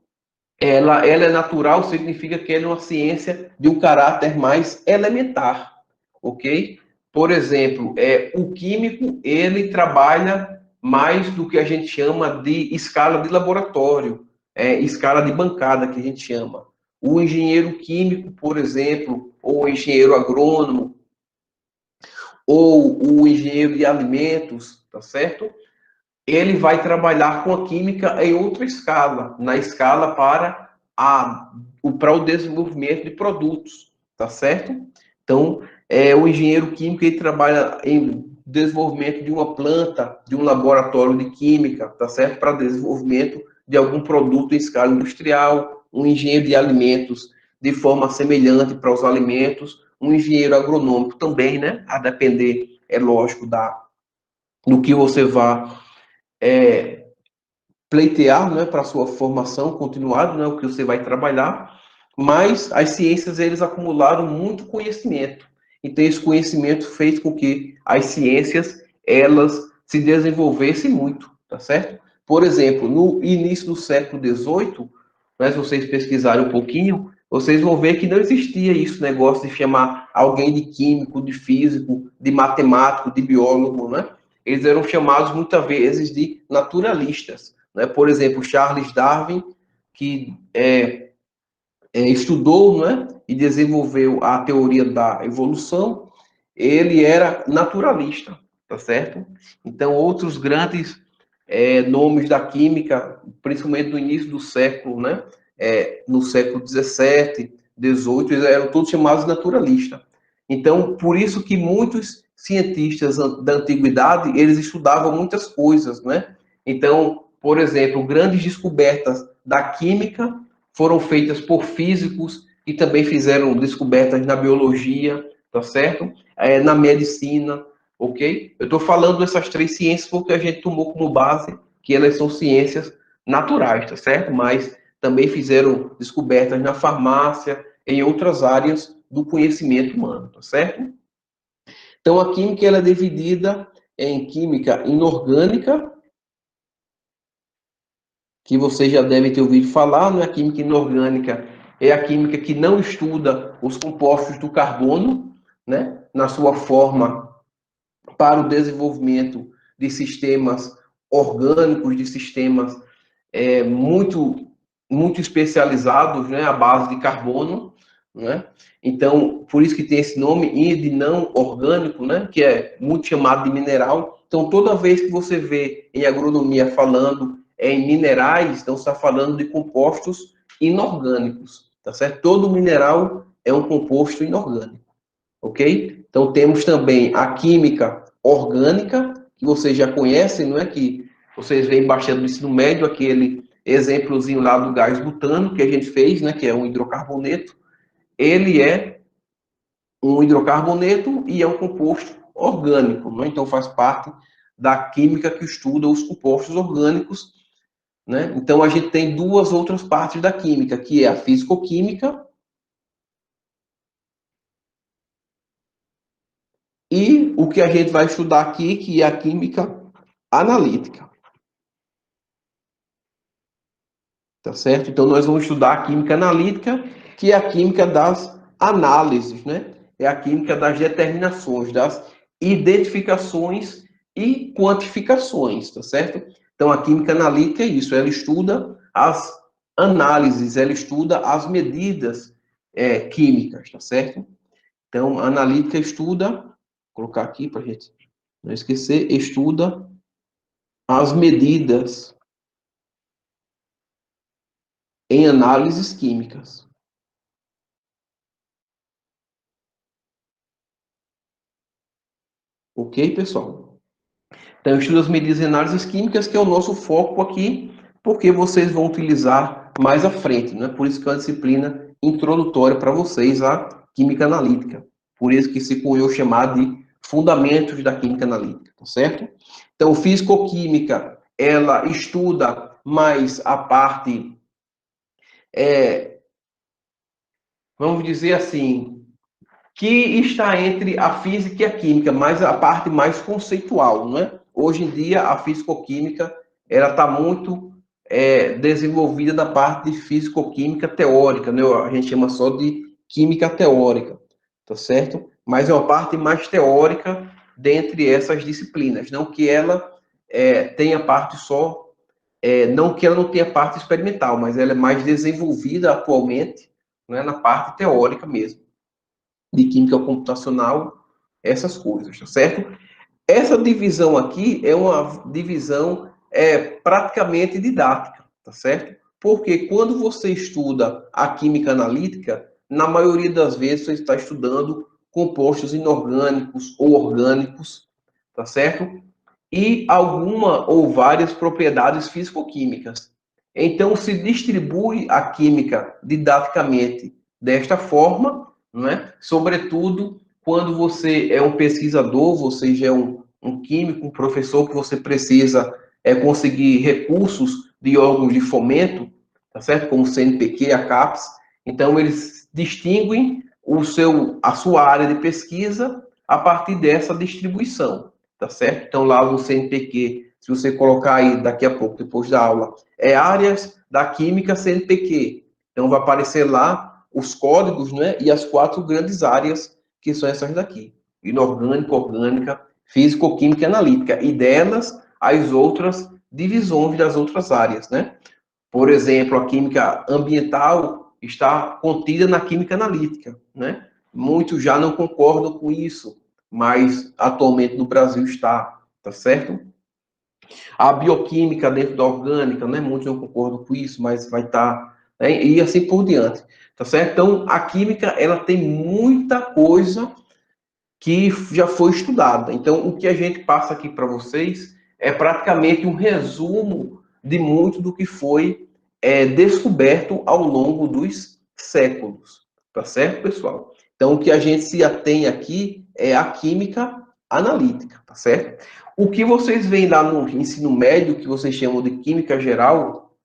ela é natural significa que ela é uma ciência de um caráter mais elementar, ok? Por exemplo, o químico, ele trabalha mais do que a gente chama de escala de laboratório, escala de bancada, que a gente chama. O engenheiro químico, por exemplo, ou o engenheiro agrônomo, ou o engenheiro de alimentos, tá certo? Ele vai trabalhar com a química em outra escala, na escala para o desenvolvimento de produtos, tá certo? Então, o engenheiro químico ele trabalha em desenvolvimento de uma planta, de um laboratório de química, tá certo? Para desenvolvimento de algum produto em escala industrial, um engenheiro de alimentos de forma semelhante para os alimentos, um engenheiro agronômico também, né? A depender, é lógico, do que você vá pleitear, né, para sua formação continuada, né, o que você vai trabalhar, mas as ciências eles acumularam muito conhecimento. Então esse conhecimento fez com que as ciências elas se desenvolvessem muito, tá certo? Por exemplo, no início do século XVIII, né, se vocês pesquisarem um pouquinho, vocês vão ver que não existia isso, negócio de chamar alguém de químico, de físico, de matemático, de biólogo, né? Eles eram chamados muitas vezes de naturalistas, né? Por exemplo, Charles Darwin, que estudou, né, e desenvolveu a teoria da evolução, ele era naturalista, tá certo? Então, outros grandes nomes da química, principalmente no início do século, né, no século XVII, XVIII, eles eram todos chamados naturalistas. Então, por isso que muitos cientistas da antiguidade, eles estudavam muitas coisas, né? Então, por exemplo, grandes descobertas da química foram feitas por físicos e também fizeram descobertas na biologia, tá certo? Na medicina, ok? Eu estou falando dessas três ciências porque a gente tomou como base que elas são ciências naturais, tá certo? Mas também fizeram descobertas na farmácia, em outras áreas do conhecimento humano, tá certo? Então, a química ela é dividida em química inorgânica, que vocês já devem ter ouvido falar, não é? A química inorgânica é a química que não estuda os compostos do carbono, né, na sua forma para o desenvolvimento de sistemas orgânicos, de sistemas muito especializados, né, à base de carbono, né? Então, por isso que tem esse nome, de não orgânico, né, que é muito chamado de mineral. Então, toda vez que você vê em agronomia falando em minerais, então está falando de compostos inorgânicos, tá certo? Todo mineral é um composto inorgânico, ok? Então, temos também a química orgânica, que vocês já conhecem, não é? Que vocês veem bastante no ensino médio, aquele exemplozinho lá do gás butano que a gente fez, né? Que é um hidrocarboneto. Ele é um hidrocarboneto e é um composto orgânico, né? Então, faz parte da química que estuda os compostos orgânicos, né? Então, a gente tem duas outras partes da química, que é a físico-química e o que a gente vai estudar aqui, que é a química analítica. Tá certo? Então, nós vamos estudar a química analítica, que é a química das análises, né? É a química das determinações, das identificações e quantificações, tá certo? Então, a química analítica é isso, ela estuda as análises, ela estuda as medidas químicas, tá certo? Então, a analítica estuda, vou colocar aqui para a gente não esquecer, estuda as medidas em análises químicas. Ok, pessoal? Então, eu estudo as medidas em análises químicas, que é o nosso foco aqui, porque vocês vão utilizar mais à frente, né? Por isso que é uma disciplina introdutória para vocês, a química analítica. Por isso que se cunhou chamar de fundamentos da química analítica, tá certo? Então, físico-química, ela estuda mais a parte, vamos dizer assim, que está entre a física e a química, mas a parte mais conceitual, não é? Hoje em dia, a físico-química ela está muito desenvolvida na parte de físico-química teórica, né? A gente chama só de química teórica, tá certo? Mas é uma parte mais teórica dentre essas disciplinas, não que ela tenha parte só, não que ela não tenha parte experimental, mas ela é mais desenvolvida atualmente, né, na parte teórica mesmo de química computacional, essas coisas, tá certo? Essa divisão aqui é uma divisão praticamente didática, tá certo? Porque quando você estuda a química analítica, na maioria das vezes você está estudando compostos inorgânicos ou orgânicos, tá certo? E alguma ou várias propriedades físico-químicas. Então, se distribui a química didaticamente desta forma, não é? Sobretudo quando você é um pesquisador, você já é um químico, um professor, que você precisa conseguir recursos de órgãos de fomento, tá certo? Como o CNPq, a CAPES. Então, eles distinguem a sua área de pesquisa a partir dessa distribuição, tá certo? Então, lá no CNPq, se você colocar aí daqui a pouco, depois da aula, áreas da química CNPq. Então, vai aparecer lá os códigos, né? E as 4 grandes áreas, que são essas daqui: inorgânica, orgânica, físico-química e analítica. E delas, as outras divisões das outras áreas, né? Por exemplo, a química ambiental está contida na química analítica, né? Muitos já não concordam com isso, mas atualmente no Brasil está, tá certo? A bioquímica dentro da orgânica, né? Muitos não concordam com isso, mas vai estar, né? E assim por diante, tá certo? Então, a química, ela tem muita coisa que já foi estudada. Então, o que a gente passa aqui para vocês é praticamente um resumo de muito do que foi descoberto ao longo dos séculos. Tá certo, pessoal? Então, o que a gente se atém aqui é a química analítica, tá certo? O que vocês veem lá no ensino médio, que vocês chamam de química geral,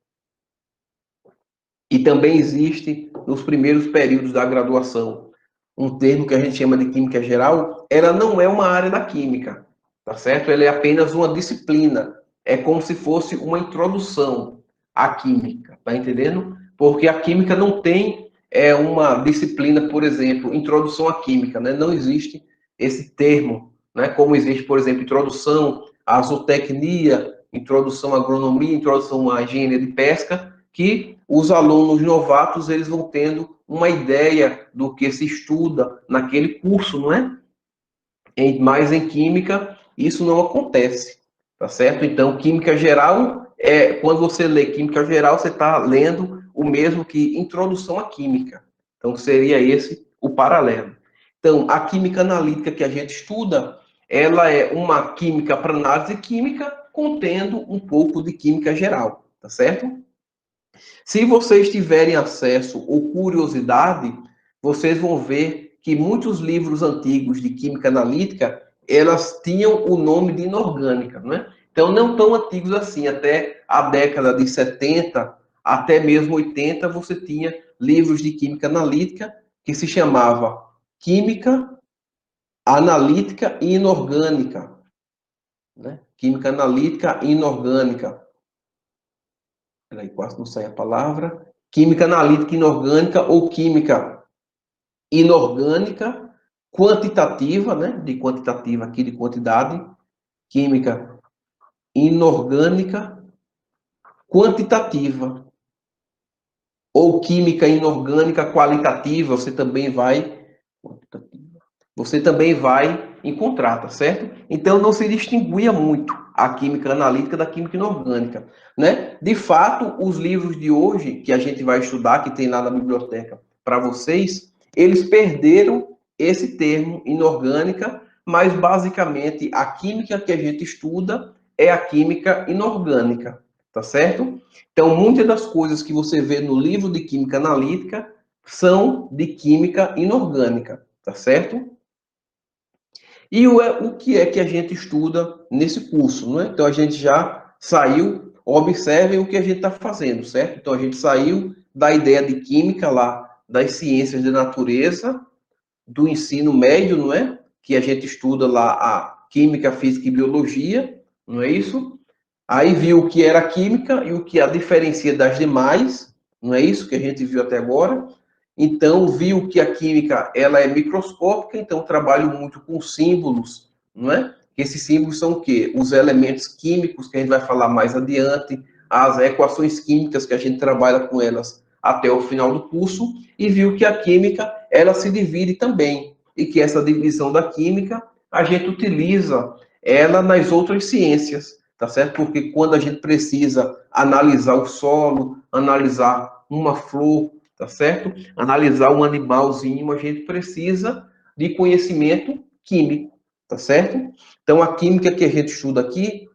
e também existe nos primeiros períodos da graduação, um termo que a gente chama de química geral, ela não é uma área da química, tá certo? Ela é apenas uma disciplina. É como se fosse uma introdução à química, tá entendendo? Porque a química não tem uma disciplina, por exemplo, introdução à química, né? Não existe esse termo, né? Como existe, por exemplo, introdução a zootecnia, introdução à agronomia, introdução à engenharia de pesca, que os alunos novatos eles vão tendo uma ideia do que se estuda naquele curso, não é? Mas em química isso não acontece, tá certo? Então, química geral, quando você lê química geral, você está lendo o mesmo que introdução à química. Então, seria esse o paralelo. Então, a química analítica que a gente estuda, ela é uma química para análise química, contendo um pouco de química geral, tá certo? Se vocês tiverem acesso ou curiosidade, vocês vão ver que muitos livros antigos de química analítica, elas tinham o nome de inorgânica, né? Então, não tão antigos assim, até a década de 70, até mesmo 80, você tinha livros de química analítica que se chamava Química Analítica e Inorgânica, né? Química Analítica e Inorgânica. Peraí, quase não sai a palavra. Química analítica inorgânica ou química inorgânica quantitativa, né? De quantitativa aqui, de quantidade. Química inorgânica quantitativa. Ou química inorgânica qualitativa, você também vai encontrar, tá certo? Então não se distinguia muito a química analítica da química inorgânica, né? De fato, os livros de hoje que a gente vai estudar, que tem lá na biblioteca para vocês, eles perderam esse termo inorgânica, mas basicamente a química que a gente estuda é a química inorgânica, tá certo? Então, muitas das coisas que você vê no livro de química analítica são de química inorgânica, tá certo? E o que é que a gente estuda nesse curso, não é? Então, a gente já saiu, observem o que a gente está fazendo, certo? Então, a gente saiu da ideia de química lá, das ciências da natureza, do ensino médio, não é? Que a gente estuda lá a química, física e biologia, não é isso? Aí viu o que era química e o que a diferencia das demais, não é isso que a gente viu até agora? Então, viu que a química ela é microscópica, então trabalho muito com símbolos, não é? Esses símbolos são o quê? Os elementos químicos, que a gente vai falar mais adiante, as equações químicas, que a gente trabalha com elas até o final do curso, e viu que a química, ela se divide também, e que essa divisão da química, a gente utiliza ela nas outras ciências, tá certo? Porque quando a gente precisa analisar o solo, analisar uma flor, tá certo? Analisar um animalzinho, a gente precisa de conhecimento químico, tá certo? Então, a química que a gente estuda aqui,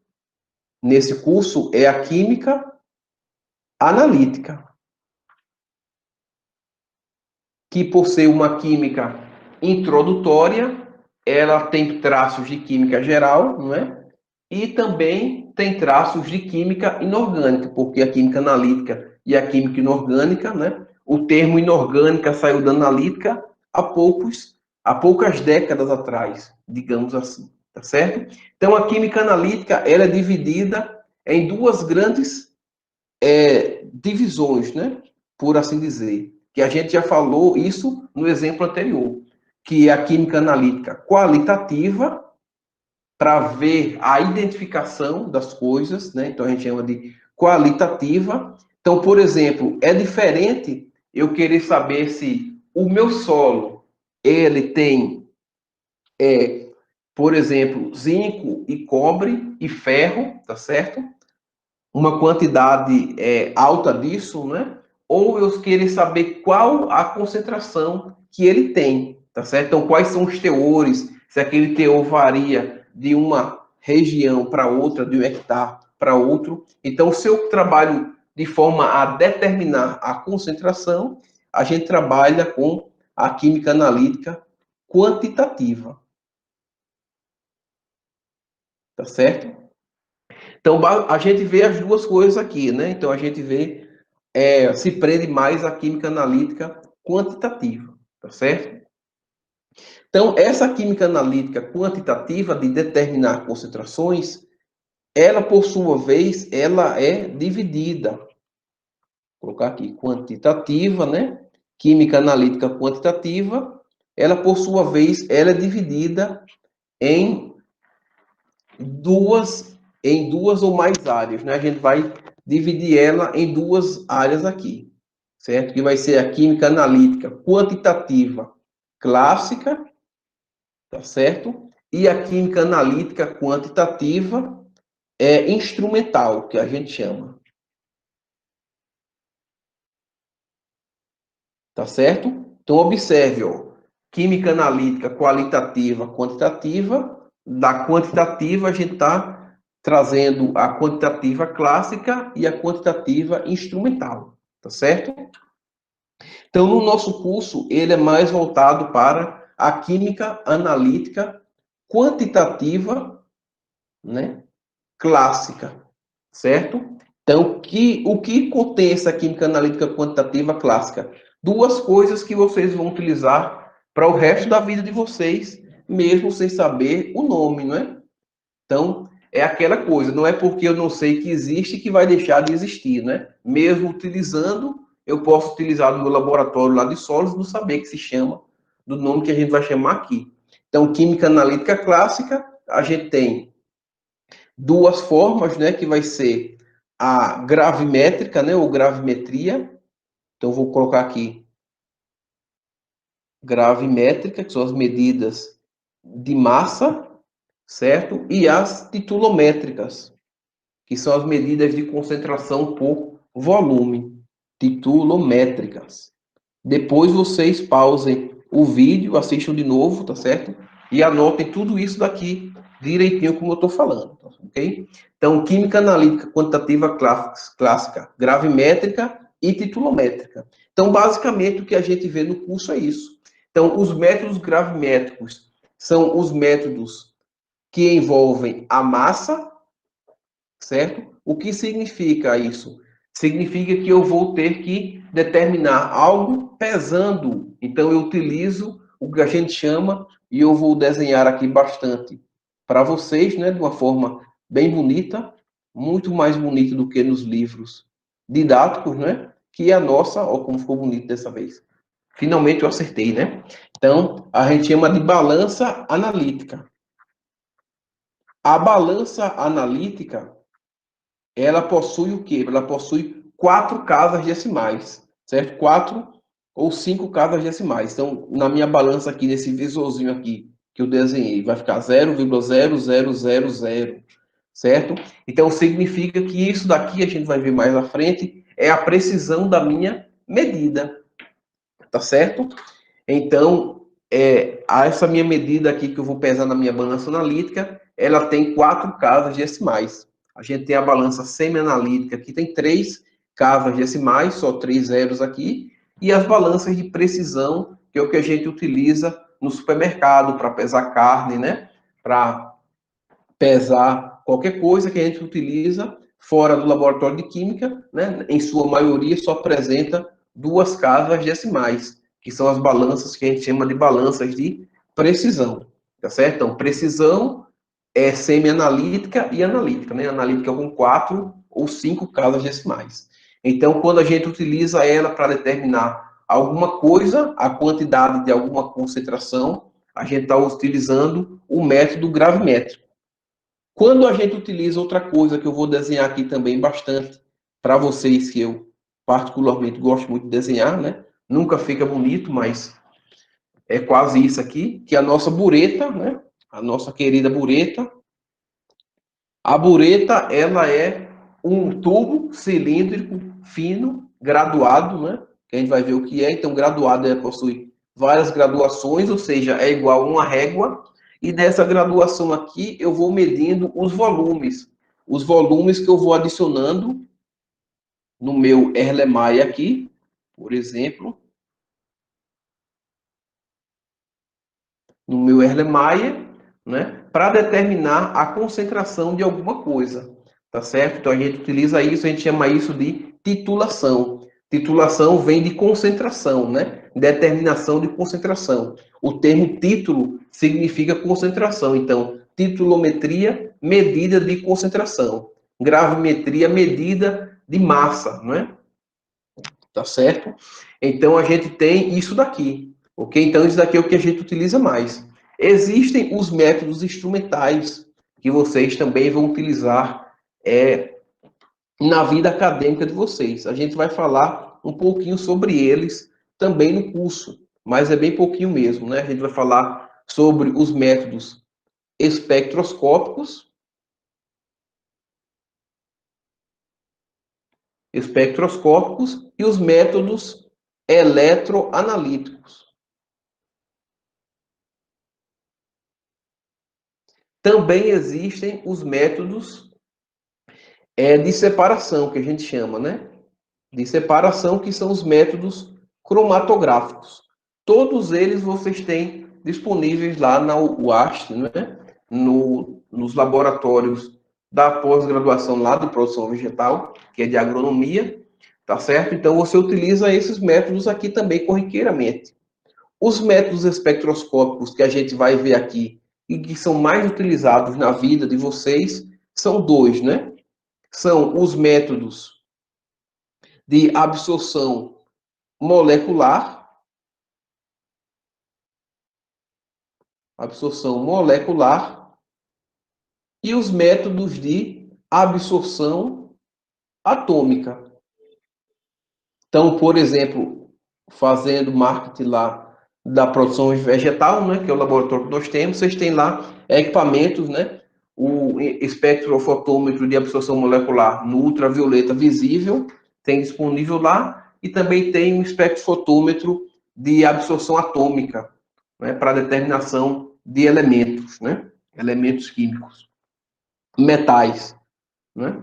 nesse curso, é a química analítica, que por ser uma química introdutória, ela tem traços de química geral, não é? E também tem traços de química inorgânica, porque a química analítica e a química inorgânica, né? O termo inorgânica saiu da analítica há poucas décadas atrás, digamos assim, tá certo? Então a química analítica ela é dividida em duas grandes divisões, né? Por assim dizer, que a gente já falou isso no exemplo anterior, que é a química analítica qualitativa para ver a identificação das coisas, né? Então a gente chama de qualitativa. Então, por exemplo, é diferente eu querer saber se o meu solo ele tem, por exemplo, zinco e cobre e ferro, tá certo? Uma quantidade alta disso, né? Ou eu querer saber qual a concentração que ele tem, tá certo? Então, quais são os teores, se aquele teor varia de uma região para outra, de um hectare para outro. Então, se eu trabalho de forma a determinar a concentração, a gente trabalha com a química analítica quantitativa, tá certo? Então, a gente vê as duas coisas aqui, né? Então, a gente vê se prende mais à química analítica quantitativa, tá certo? Então, essa química analítica quantitativa de determinar concentrações, ela, por sua vez, ela é dividida. Vou colocar aqui, quantitativa, né? Química analítica quantitativa, ela, por sua vez, ela é dividida em em duas ou mais áreas, né? A gente vai dividir ela em duas áreas aqui, certo? Que vai ser a química analítica quantitativa clássica, tá certo? E a química analítica quantitativa instrumental, que a gente chama, tá certo? Então, observe, ó, química analítica qualitativa, quantitativa. Da quantitativa, a gente está trazendo a quantitativa clássica e a quantitativa instrumental, tá certo? Então, no nosso curso, ele é mais voltado para a química analítica quantitativa, né, clássica, certo? Então, o que contém essa química analítica quantitativa clássica? Duas coisas que vocês vão utilizar para o resto da vida de vocês, mesmo sem saber o nome, não é? Então, é aquela coisa, não é porque eu não sei que existe que vai deixar de existir, né? Mesmo utilizando, eu posso utilizar no meu laboratório lá de sólidos, não saber que se chama do nome que a gente vai chamar aqui. Então, química analítica clássica, a gente tem duas formas, né, que vai ser a gravimétrica, né, ou gravimetria. Então, vou colocar aqui gravimétrica, que são as medidas de massa, certo? E as titulométricas, que são as medidas de concentração por volume, titulométricas. Depois vocês pausem o vídeo, assistam de novo, tá certo? E anotem tudo isso daqui direitinho como eu estou falando, ok? Então, química analítica quantitativa clássica, gravimétrica e titulométrica. Então, basicamente, o que a gente vê no curso é isso. Então, os métodos gravimétricos são os métodos que envolvem a massa, certo? O que significa isso? Significa que eu vou ter que determinar algo pesando. Então, eu utilizo o que a gente chama, e eu vou desenhar aqui bastante para vocês, né, de uma forma bem bonita, muito mais bonita do que nos livros didáticos, né? Que é a nossa, ó, como ficou bonito dessa vez. Finalmente eu acertei, né? Então, a gente chama de balança analítica. A balança analítica, ela possui o quê? Ela possui quatro casas decimais, certo? Quatro ou cinco casas decimais. Então, na minha balança aqui, nesse visorzinho aqui que eu desenhei, vai ficar 0,0000, certo? Então, significa que isso daqui, a gente vai ver mais à frente, é a precisão da minha medida, tá certo? Então, essa minha medida aqui que eu vou pesar na minha balança analítica, ela tem quatro casas decimais. A gente tem a balança semi-analítica, que tem três casas decimais, só três zeros aqui, e as balanças de precisão, que é o que a gente utiliza no supermercado para pesar carne, né? Para pesar qualquer coisa que a gente utiliza fora do laboratório de química, né? Em sua maioria só apresenta duas casas decimais, que são as balanças que a gente chama de balanças de precisão, tá certo? Então, precisão é semi-analítica e analítica, né? Analítica com quatro ou cinco casas decimais. Então, quando a gente utiliza ela para determinar alguma coisa, a quantidade de alguma concentração, a gente está utilizando o método gravimétrico. Quando a gente utiliza outra coisa que eu vou desenhar aqui também bastante para vocês, que eu particularmente gosto muito de desenhar, né? Nunca fica bonito, mas é quase isso aqui, que é a nossa bureta, né? A nossa querida bureta. A bureta, ela é um tubo cilíndrico fino, graduado, né? Que a gente vai ver o que é. Então, graduado possui várias graduações, ou seja, é igual a uma régua. E nessa graduação aqui, eu vou medindo os volumes. Os volumes que eu vou adicionando no meu Erlenmeyer aqui, por exemplo. No meu Erlenmeyer, né, para determinar a concentração de alguma coisa, tá certo? Então a gente utiliza isso, a gente chama isso de titulação. Titulação vem de concentração, né? Determinação de concentração. O termo título significa concentração. Então, titulometria, medida de concentração. Gravimetria, medida de massa, não é? Tá certo? Então a gente tem isso daqui, ok? Então isso daqui é o que a gente utiliza mais. Existem os métodos instrumentais, que vocês também vão utilizar na vida acadêmica de vocês. A gente vai falar um pouquinho sobre eles também no curso, mas é bem pouquinho mesmo, né? A gente vai falar sobre os métodos espectroscópicos, e os métodos eletroanalíticos. Também existem os métodos de separação, que a gente chama, né? De separação, que são os métodos cromatográficos. Todos eles vocês têm disponíveis lá na UAST, né? Nos laboratórios da pós-graduação lá de produção vegetal, que é de agronomia, tá certo? Então você utiliza esses métodos aqui também corriqueiramente. Os métodos espectroscópicos que a gente vai ver aqui e que são mais utilizados na vida de vocês são dois, né? São os métodos de absorção molecular, absorção molecular e os métodos de absorção atômica. Então, por exemplo, fazendo marketing lá da produção vegetal, né, que é o laboratório que nós temos, vocês têm lá equipamentos, né, o espectrofotômetro de absorção molecular no ultravioleta visível, tem disponível lá, e também tem um espectrofotômetro de absorção atômica, né, para determinação de elementos, né, elementos químicos, metais, né?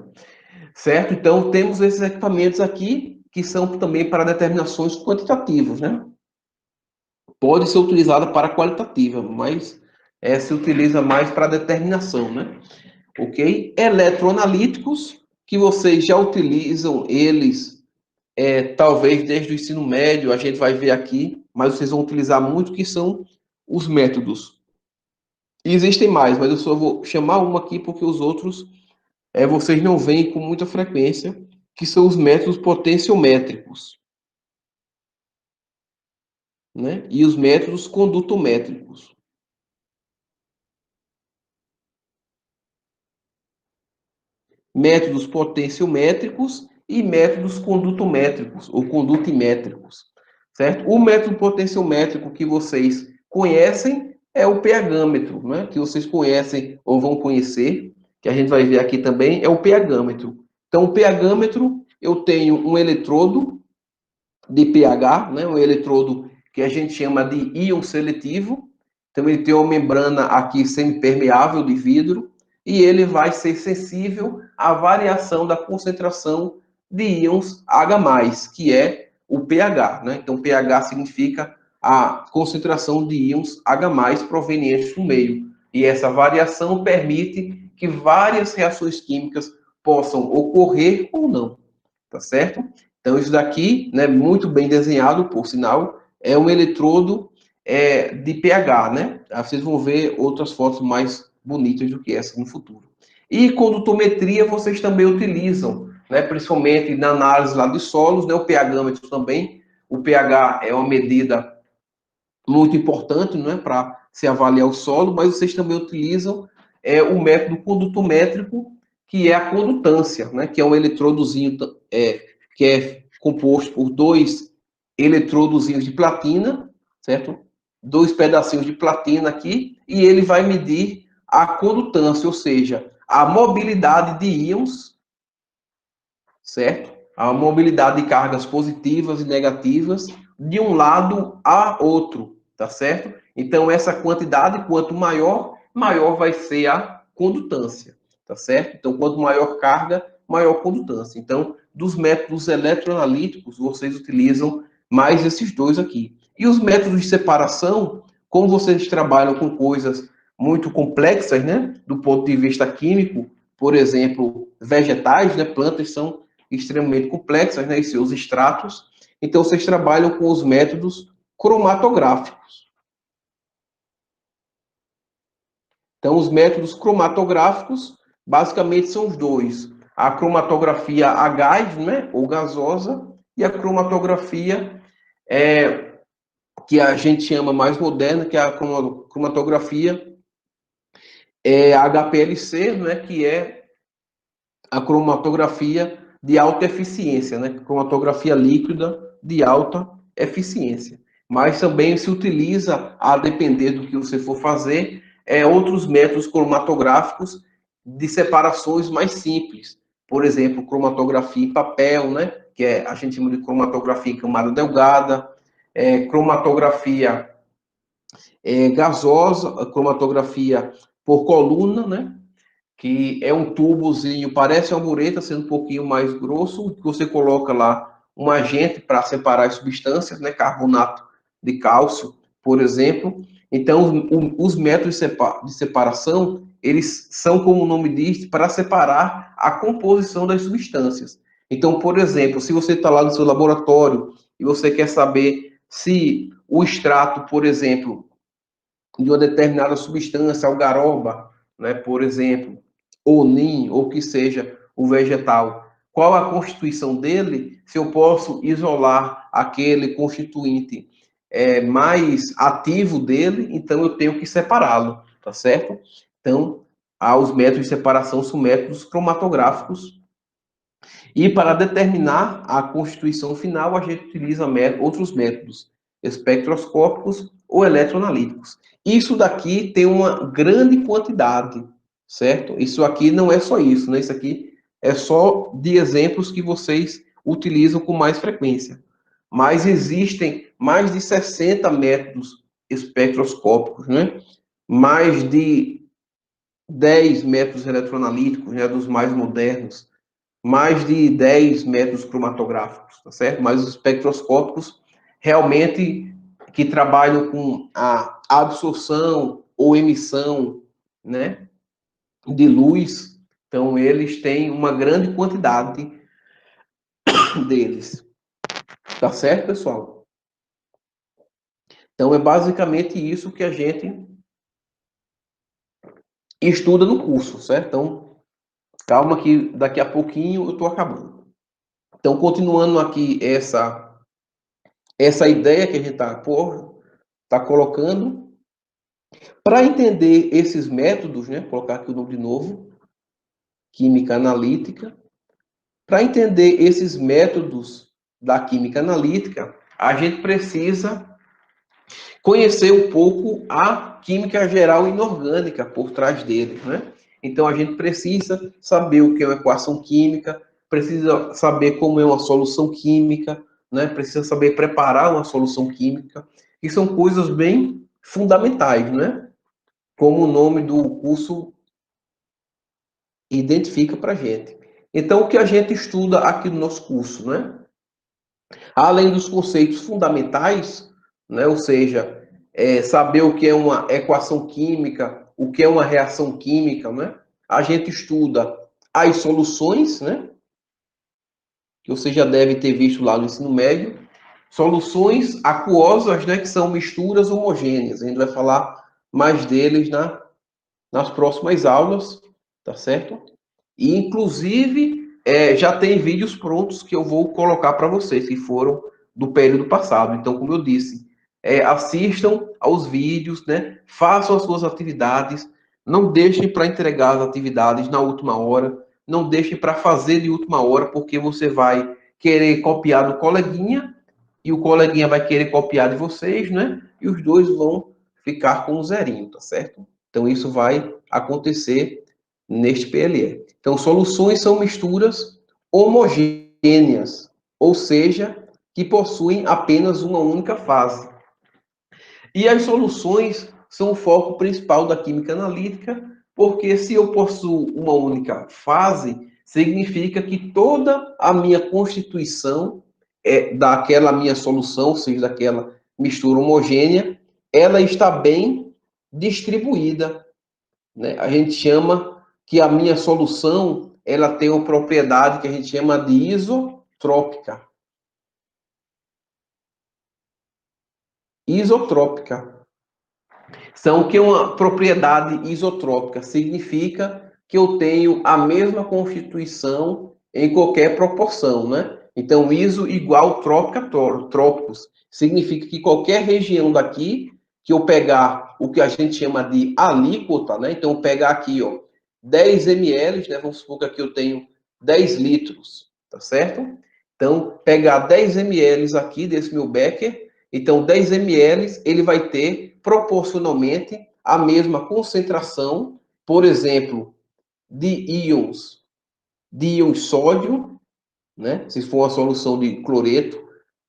Certo? Então, temos esses equipamentos aqui que são também para determinações quantitativas, né? Pode ser utilizada para qualitativa, mas se utiliza mais para determinação, né? Ok? Eletroanalíticos, que vocês já utilizam eles, talvez desde o ensino médio, a gente vai ver aqui, mas vocês vão utilizar muito, que são os métodos. E existem mais, mas eu só vou chamar uma aqui porque os outros vocês não veem com muita frequência, que são os métodos potenciométricos, né? E os métodos condutométricos. Métodos potenciométricos e métodos condutométricos, ou condutimétricos, certo? O método potenciométrico que vocês conhecem é o pHmetro, né? Que vocês conhecem ou vão conhecer, que a gente vai ver aqui também, é o pHmetro. Então, o pHmetro, eu tenho um eletrodo de pH, né? Um eletrodo que a gente chama de íon seletivo. Então, ele tem uma membrana aqui semipermeável de vidro e ele vai ser sensível à variação da concentração de íons H+, que é o pH, né? Então, pH significa a concentração de íons H+, provenientes do meio. E essa variação permite que várias reações químicas possam ocorrer ou não, tá certo? Então, isso daqui, né, muito bem desenhado, por sinal, é um eletrodo de pH, né? Aí vocês vão ver outras fotos mais bonitas do que essa no futuro. E condutometria vocês também utilizam, né, principalmente na análise lá de solos, né, o pHmetro também. O pH é uma medida muito importante, né, para se avaliar o solo, mas vocês também utilizam o método condutométrico, que é a condutância, né, que é um eletrodozinho que é composto por dois eletrodozinhos de platina, certo? Dois pedacinhos de platina aqui, e ele vai medir a condutância, ou seja, a mobilidade de íons, certo? A mobilidade de cargas positivas e negativas de um lado a outro, tá certo? Então, essa quantidade, quanto maior, maior vai ser a condutância, tá certo? Então, quanto maior carga, maior condutância. Então, dos métodos eletroanalíticos, vocês utilizam mais esses dois aqui. E os métodos de separação, como vocês trabalham com coisas muito complexas, né, do ponto de vista químico, por exemplo, vegetais, né, plantas são extremamente complexas, né, e seus extratos. Então, vocês trabalham com os métodos cromatográficos. Então, os métodos cromatográficos, basicamente, são os dois. A cromatografia a gás, né, ou gasosa, e a cromatografia que a gente chama mais moderna, que é a cromatografia é a HPLC, né, que é a cromatografia de alta eficiência, né, cromatografia líquida de alta eficiência. Mas também se utiliza, a depender do que você for fazer, outros métodos cromatográficos de separações mais simples. Por exemplo, cromatografia em papel, né, que a gente chama de cromatografia em camada delgada, cromatografia gasosa, cromatografia por coluna, né? Que é um tubozinho, parece uma mureta, sendo um pouquinho mais grosso, que você coloca lá um agente para separar as substâncias, né? Carbonato de cálcio, por exemplo. Então, os métodos de separação, eles são, como o nome diz, para separar a composição das substâncias. Então, por exemplo, se você está lá no seu laboratório e você quer saber se o extrato, por exemplo, de uma determinada substância, algaroba, né, por exemplo, ou NIM, ou que seja o vegetal, qual a constituição dele, se eu posso isolar aquele constituinte mais ativo dele, então eu tenho que separá-lo, tá certo? Então, os métodos de separação são métodos cromatográficos, e para determinar a constituição final, a gente utiliza outros métodos espectroscópicos ou eletroanalíticos. Isso daqui tem uma grande quantidade, certo? Isso aqui não é só isso, né? Isso aqui é só de exemplos que vocês utilizam com mais frequência. Mas existem mais de 60 métodos espectroscópicos, né? Mais de 10 métodos eletroanalíticos, né? Dos mais modernos, mais de 10 métodos cromatográficos, tá certo? Mas os espectroscópicos realmente que trabalham com a absorção ou emissão, né, de luz, então eles têm uma grande quantidade deles. Tá certo, pessoal? Então é basicamente isso que a gente estuda no curso, certo? Então, calma que daqui a pouquinho eu estou acabando. Então, continuando aqui essa ideia que a gente está colocando, para entender esses métodos, né, vou colocar aqui o nome de novo, química analítica, para entender esses métodos da química analítica, a gente precisa conhecer um pouco a química geral inorgânica por trás dele, né? Então a gente precisa saber o que é uma equação química, precisa saber como é uma solução química, né? Precisa saber preparar uma solução química, que são coisas bem fundamentais, né? Como o nome do curso identifica para a gente. Então, o que a gente estuda aqui no nosso curso, né? Além dos conceitos fundamentais, né? Ou seja, saber o que é uma equação química, o que é uma reação química, né? A gente estuda as soluções, né? Que você já deve ter visto lá no ensino médio. Soluções aquosas, né? Que são misturas homogêneas. A gente vai falar mais deles nas próximas aulas, tá certo? E, inclusive, já tem vídeos prontos que eu vou colocar para vocês, que foram do período passado. Então, como eu disse, assistam aos vídeos, né? Façam as suas atividades, não deixem para entregar as atividades na última hora, não deixem para fazer de última hora, porque você vai querer copiar do coleguinha, e o coleguinha vai querer copiar de vocês, né? E os dois vão ficar com um zerinho, tá certo? Então, isso vai acontecer neste PLE. Então, soluções são misturas homogêneas, ou seja, que possuem apenas uma única fase. E as soluções são o foco principal da química analítica, porque se eu possuo uma única fase, significa que toda a minha constituição daquela minha solução, ou seja, daquela mistura homogênea, ela está bem distribuída, né? A gente chama que a minha solução ela tem uma propriedade que a gente chama de isotrópica. Isotrópica. São o que é uma propriedade isotrópica? Significa que eu tenho a mesma constituição em qualquer proporção, né? Então, iso igual trópica, trópicos. Significa que qualquer região daqui que eu pegar usar o que a gente chama de alíquota, né? Então, pegar aqui, ó, 10 ml, né? Vamos supor que aqui eu tenho 10 litros, tá certo? Então, pegar 10 ml aqui desse meu becker, então 10 ml ele vai ter proporcionalmente a mesma concentração, por exemplo, de íons sódio, né? Se for uma solução de cloreto,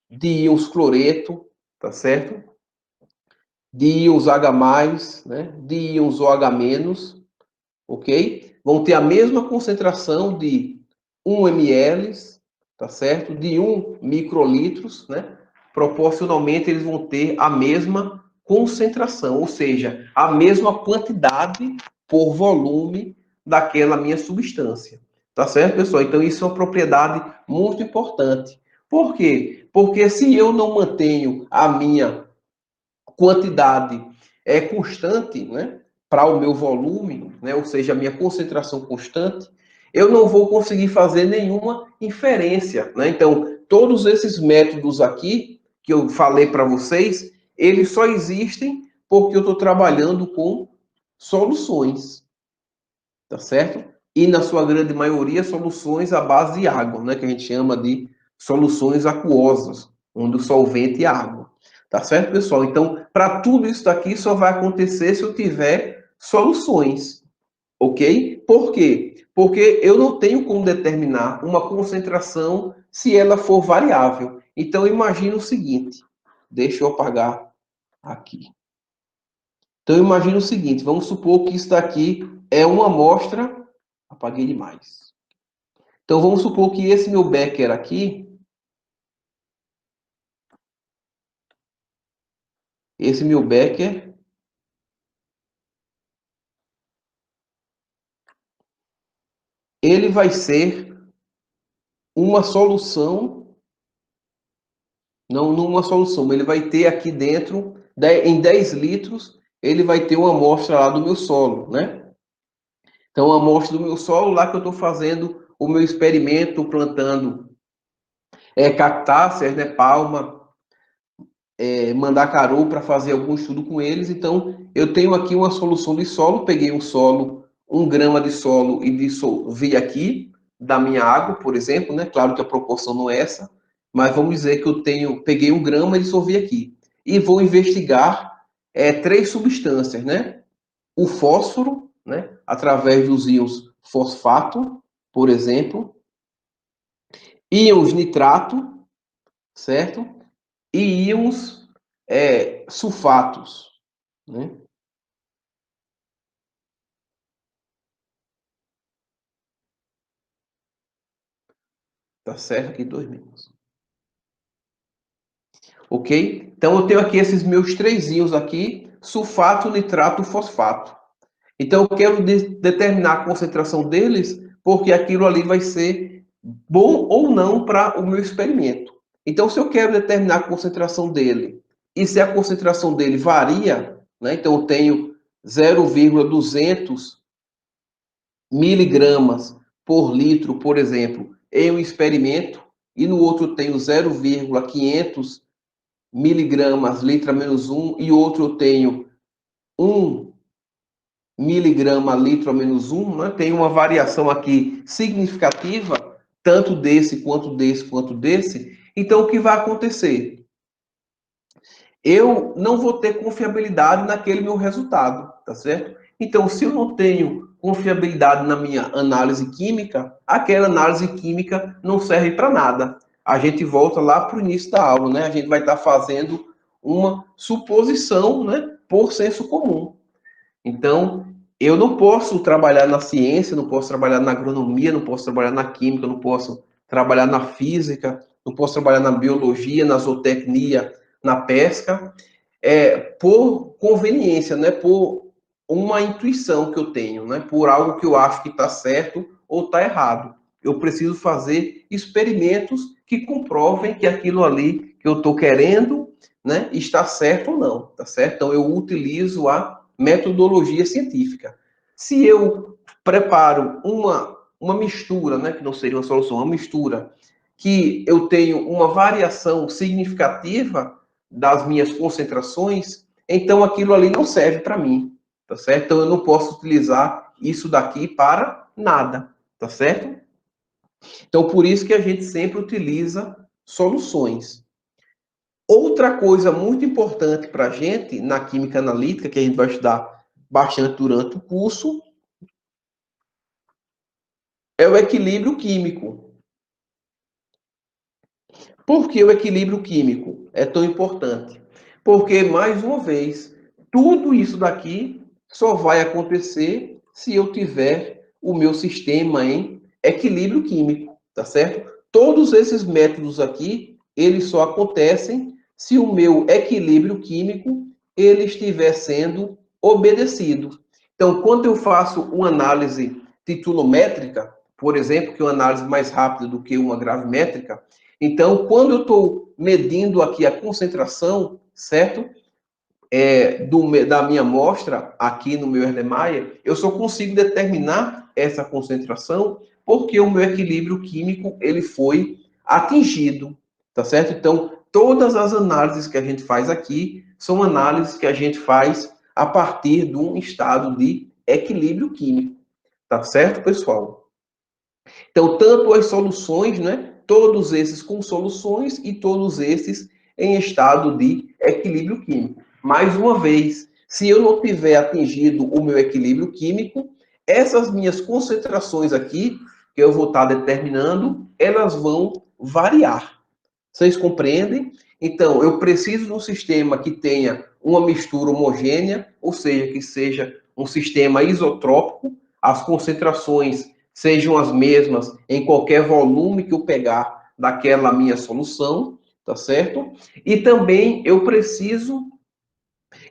de íons cloreto, tá certo? De íons H+, né? De íons OH-, ok? Vão ter a mesma concentração de 1 ml, tá certo? De 1 microlitros, né? Proporcionalmente, eles vão ter a mesma concentração, ou seja, a mesma quantidade por volume daquela minha substância. Tá certo, pessoal? Então, isso é uma propriedade muito importante. Por quê? Porque se eu não mantenho a minha quantidade constante, né, para o meu volume, né, ou seja, a minha concentração constante, eu não vou conseguir fazer nenhuma inferência, né? Então, todos esses métodos aqui que eu falei para vocês, eles só existem porque eu estou trabalhando com soluções, tá certo? E na sua grande maioria, soluções à base de água, né, que a gente chama de soluções aquosas, onde o solvente é água. Tá certo, pessoal? Então, para tudo isso daqui só vai acontecer se eu tiver soluções, ok? Por quê? Porque eu não tenho como determinar uma concentração se ela for variável. Então, imagine o seguinte, deixa eu apagar aqui. Então, imagine o seguinte, vamos supor que isso daqui é uma amostra. Apaguei demais. Então, vamos supor que esse meu becker aqui, esse meu becker, ele vai ser uma solução, não uma solução, ele vai ter aqui dentro, em 10 litros, ele vai ter uma amostra lá do meu solo, né? Então, a amostra do meu solo, lá que eu estou fazendo o meu experimento, plantando cactáceas, né, palma, mandacaru para fazer algum estudo com eles. Então, eu tenho aqui uma solução de solo, peguei um solo, 1 grama de solo e dissolvi aqui da minha água, por exemplo, né? Claro que a proporção não é essa, mas vamos dizer que peguei 1 grama e dissolvi aqui. E vou investigar 3 substâncias, né? O fósforo, né? Através dos íons fosfato, por exemplo, íons nitrato, certo? E íons sulfatos, né? Tá certo? Aqui 2 minutos. Ok? Então, eu tenho aqui esses meus 3 íons aqui, sulfato, nitrato, fosfato. Então, eu quero determinar a concentração deles, porque aquilo ali vai ser bom ou não para o meu experimento. Então, se eu quero determinar a concentração dele, e se a concentração dele varia, né? Então, eu tenho 0,200 miligramas por litro, por exemplo, em um experimento, e no outro eu tenho 0,500 miligramas litro a menos 1, e outro eu tenho 1 miligrama litro a menos 1, né? Tem uma variação aqui significativa, tanto desse, quanto desse, quanto desse. Então, o que vai acontecer? Eu não vou ter confiabilidade naquele meu resultado, tá certo? Então, se eu não tenho confiabilidade na minha análise química, aquela análise química não serve para nada. A gente volta lá para o início da aula, né? A gente vai estar fazendo uma suposição, né, por senso comum. Então, eu não posso trabalhar na ciência, não posso trabalhar na agronomia, não posso trabalhar na química, não posso trabalhar na física, não posso trabalhar na biologia, na zootecnia, na pesca, por conveniência, né? Por uma intuição que eu tenho, né? Por algo que eu acho que está certo ou está errado. Eu preciso fazer experimentos que comprovem que aquilo ali que eu estou querendo, né, está certo ou não, tá certo? Então eu utilizo a metodologia científica. Se eu preparo uma mistura, né, que não seria uma solução, uma mistura, que eu tenho uma variação significativa das minhas concentrações, então aquilo ali não serve para mim, tá certo? Então eu não posso utilizar isso daqui para nada, tá certo? Então por isso que a gente sempre utiliza soluções. Outra coisa muito importante para a gente na química analítica, que a gente vai estudar bastante durante o curso, é o equilíbrio químico. Por que o equilíbrio químico é tão importante? Porque, mais uma vez, tudo isso daqui só vai acontecer se eu tiver o meu sistema em equilíbrio químico, tá certo? Todos esses métodos aqui, eles só acontecem se o meu equilíbrio químico ele estiver sendo obedecido. Então, quando eu faço uma análise titulométrica, por exemplo, que é uma análise mais rápida do que uma gravimétrica, então, quando eu estou medindo aqui a concentração, certo? Da minha amostra aqui no meu Erlenmeyer, eu só consigo determinar essa concentração porque o meu equilíbrio químico ele foi atingido, tá certo? Então, todas as análises que a gente faz aqui são análises que a gente faz a partir de um estado de equilíbrio químico, tá certo, pessoal? Então, tanto as soluções, né? Todos esses com soluções e todos esses em estado de equilíbrio químico. Mais uma vez, se eu não tiver atingido o meu equilíbrio químico, essas minhas concentrações aqui, que eu vou estar determinando, elas vão variar. Vocês compreendem? Então, eu preciso de um sistema que tenha uma mistura homogênea, ou seja, que seja um sistema isotrópico, as concentrações sejam as mesmas em qualquer volume que eu pegar daquela minha solução, tá certo? E também eu preciso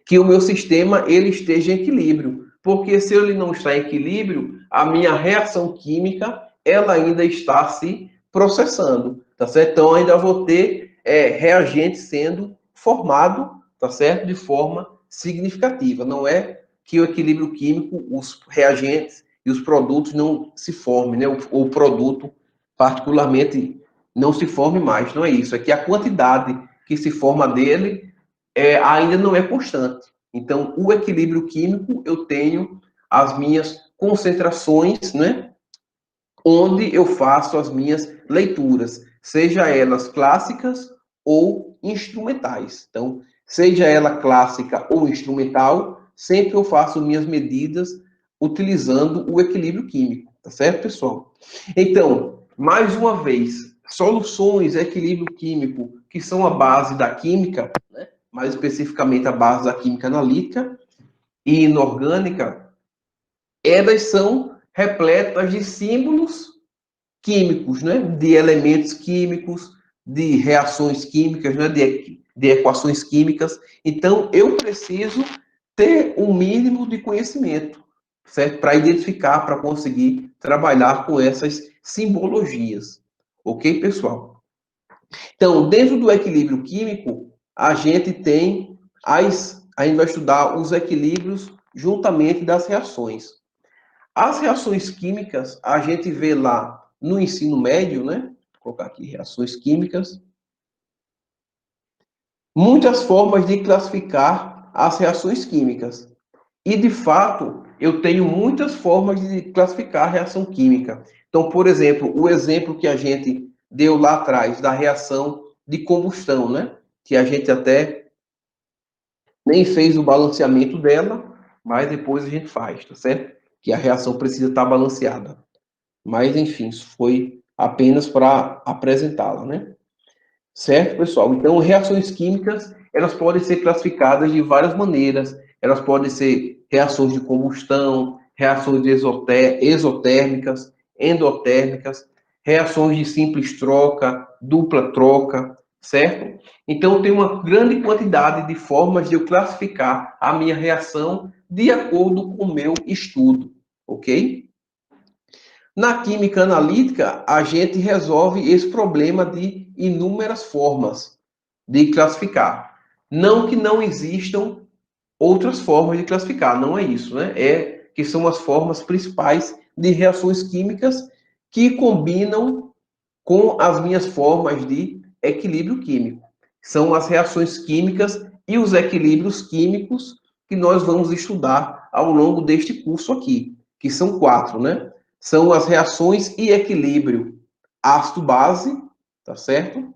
que o meu sistema ele esteja em equilíbrio, porque se ele não está em equilíbrio, a minha reação química ela ainda está se processando, tá certo? Então ainda vou ter reagente sendo formado, tá certo? De forma significativa. Não é que o equilíbrio químico, os reagentes e os produtos não se formem, né? O produto particularmente não se forme mais, não é isso. É que a quantidade que se forma dele ainda não é constante. Então, o equilíbrio químico, eu tenho as minhas concentrações, né? Onde eu faço as minhas leituras, seja elas clássicas ou instrumentais. Então, seja ela clássica ou instrumental, sempre eu faço minhas medidas utilizando o equilíbrio químico, tá certo, pessoal? Então, mais uma vez, soluções, equilíbrio químico, que são a base da química, né? Mais especificamente a base da química analítica e inorgânica, elas são repletas de símbolos químicos, né? De elementos químicos, de reações químicas, né? De equações químicas. Então, eu preciso ter um mínimo de conhecimento, certo? Para identificar, para conseguir trabalhar com essas simbologias. Ok, pessoal? Então, dentro do equilíbrio químico, a gente tem a gente vai estudar os equilíbrios juntamente das reações. As reações químicas, a gente vê lá no ensino médio, né? Vou colocar aqui reações químicas. Muitas formas de classificar as reações químicas. E, de fato, eu tenho muitas formas de classificar a reação química. Então, por exemplo, o exemplo que a gente deu lá atrás da reação de combustão, né? Que a gente até nem fez o balanceamento dela, mas depois a gente faz, tá certo? Que a reação precisa estar balanceada. Mas, enfim, isso foi apenas para apresentá-la, né? Certo, pessoal? Então, reações químicas, elas podem ser classificadas de várias maneiras. Elas podem ser reações de combustão, reações exotérmicas, endotérmicas, reações de simples troca, dupla troca, certo? Então, tem uma grande quantidade de formas de eu classificar a minha reação de acordo com o meu estudo, ok? Na química analítica, a gente resolve esse problema de inúmeras formas de classificar. Não que não existam outras formas de classificar, não é isso, né? É que são as formas principais de reações químicas que combinam com as minhas formas de equilíbrio químico. São as reações químicas e os equilíbrios químicos que nós vamos estudar ao longo deste curso aqui, que são 4, né? São as reações e equilíbrio ácido-base, tá certo?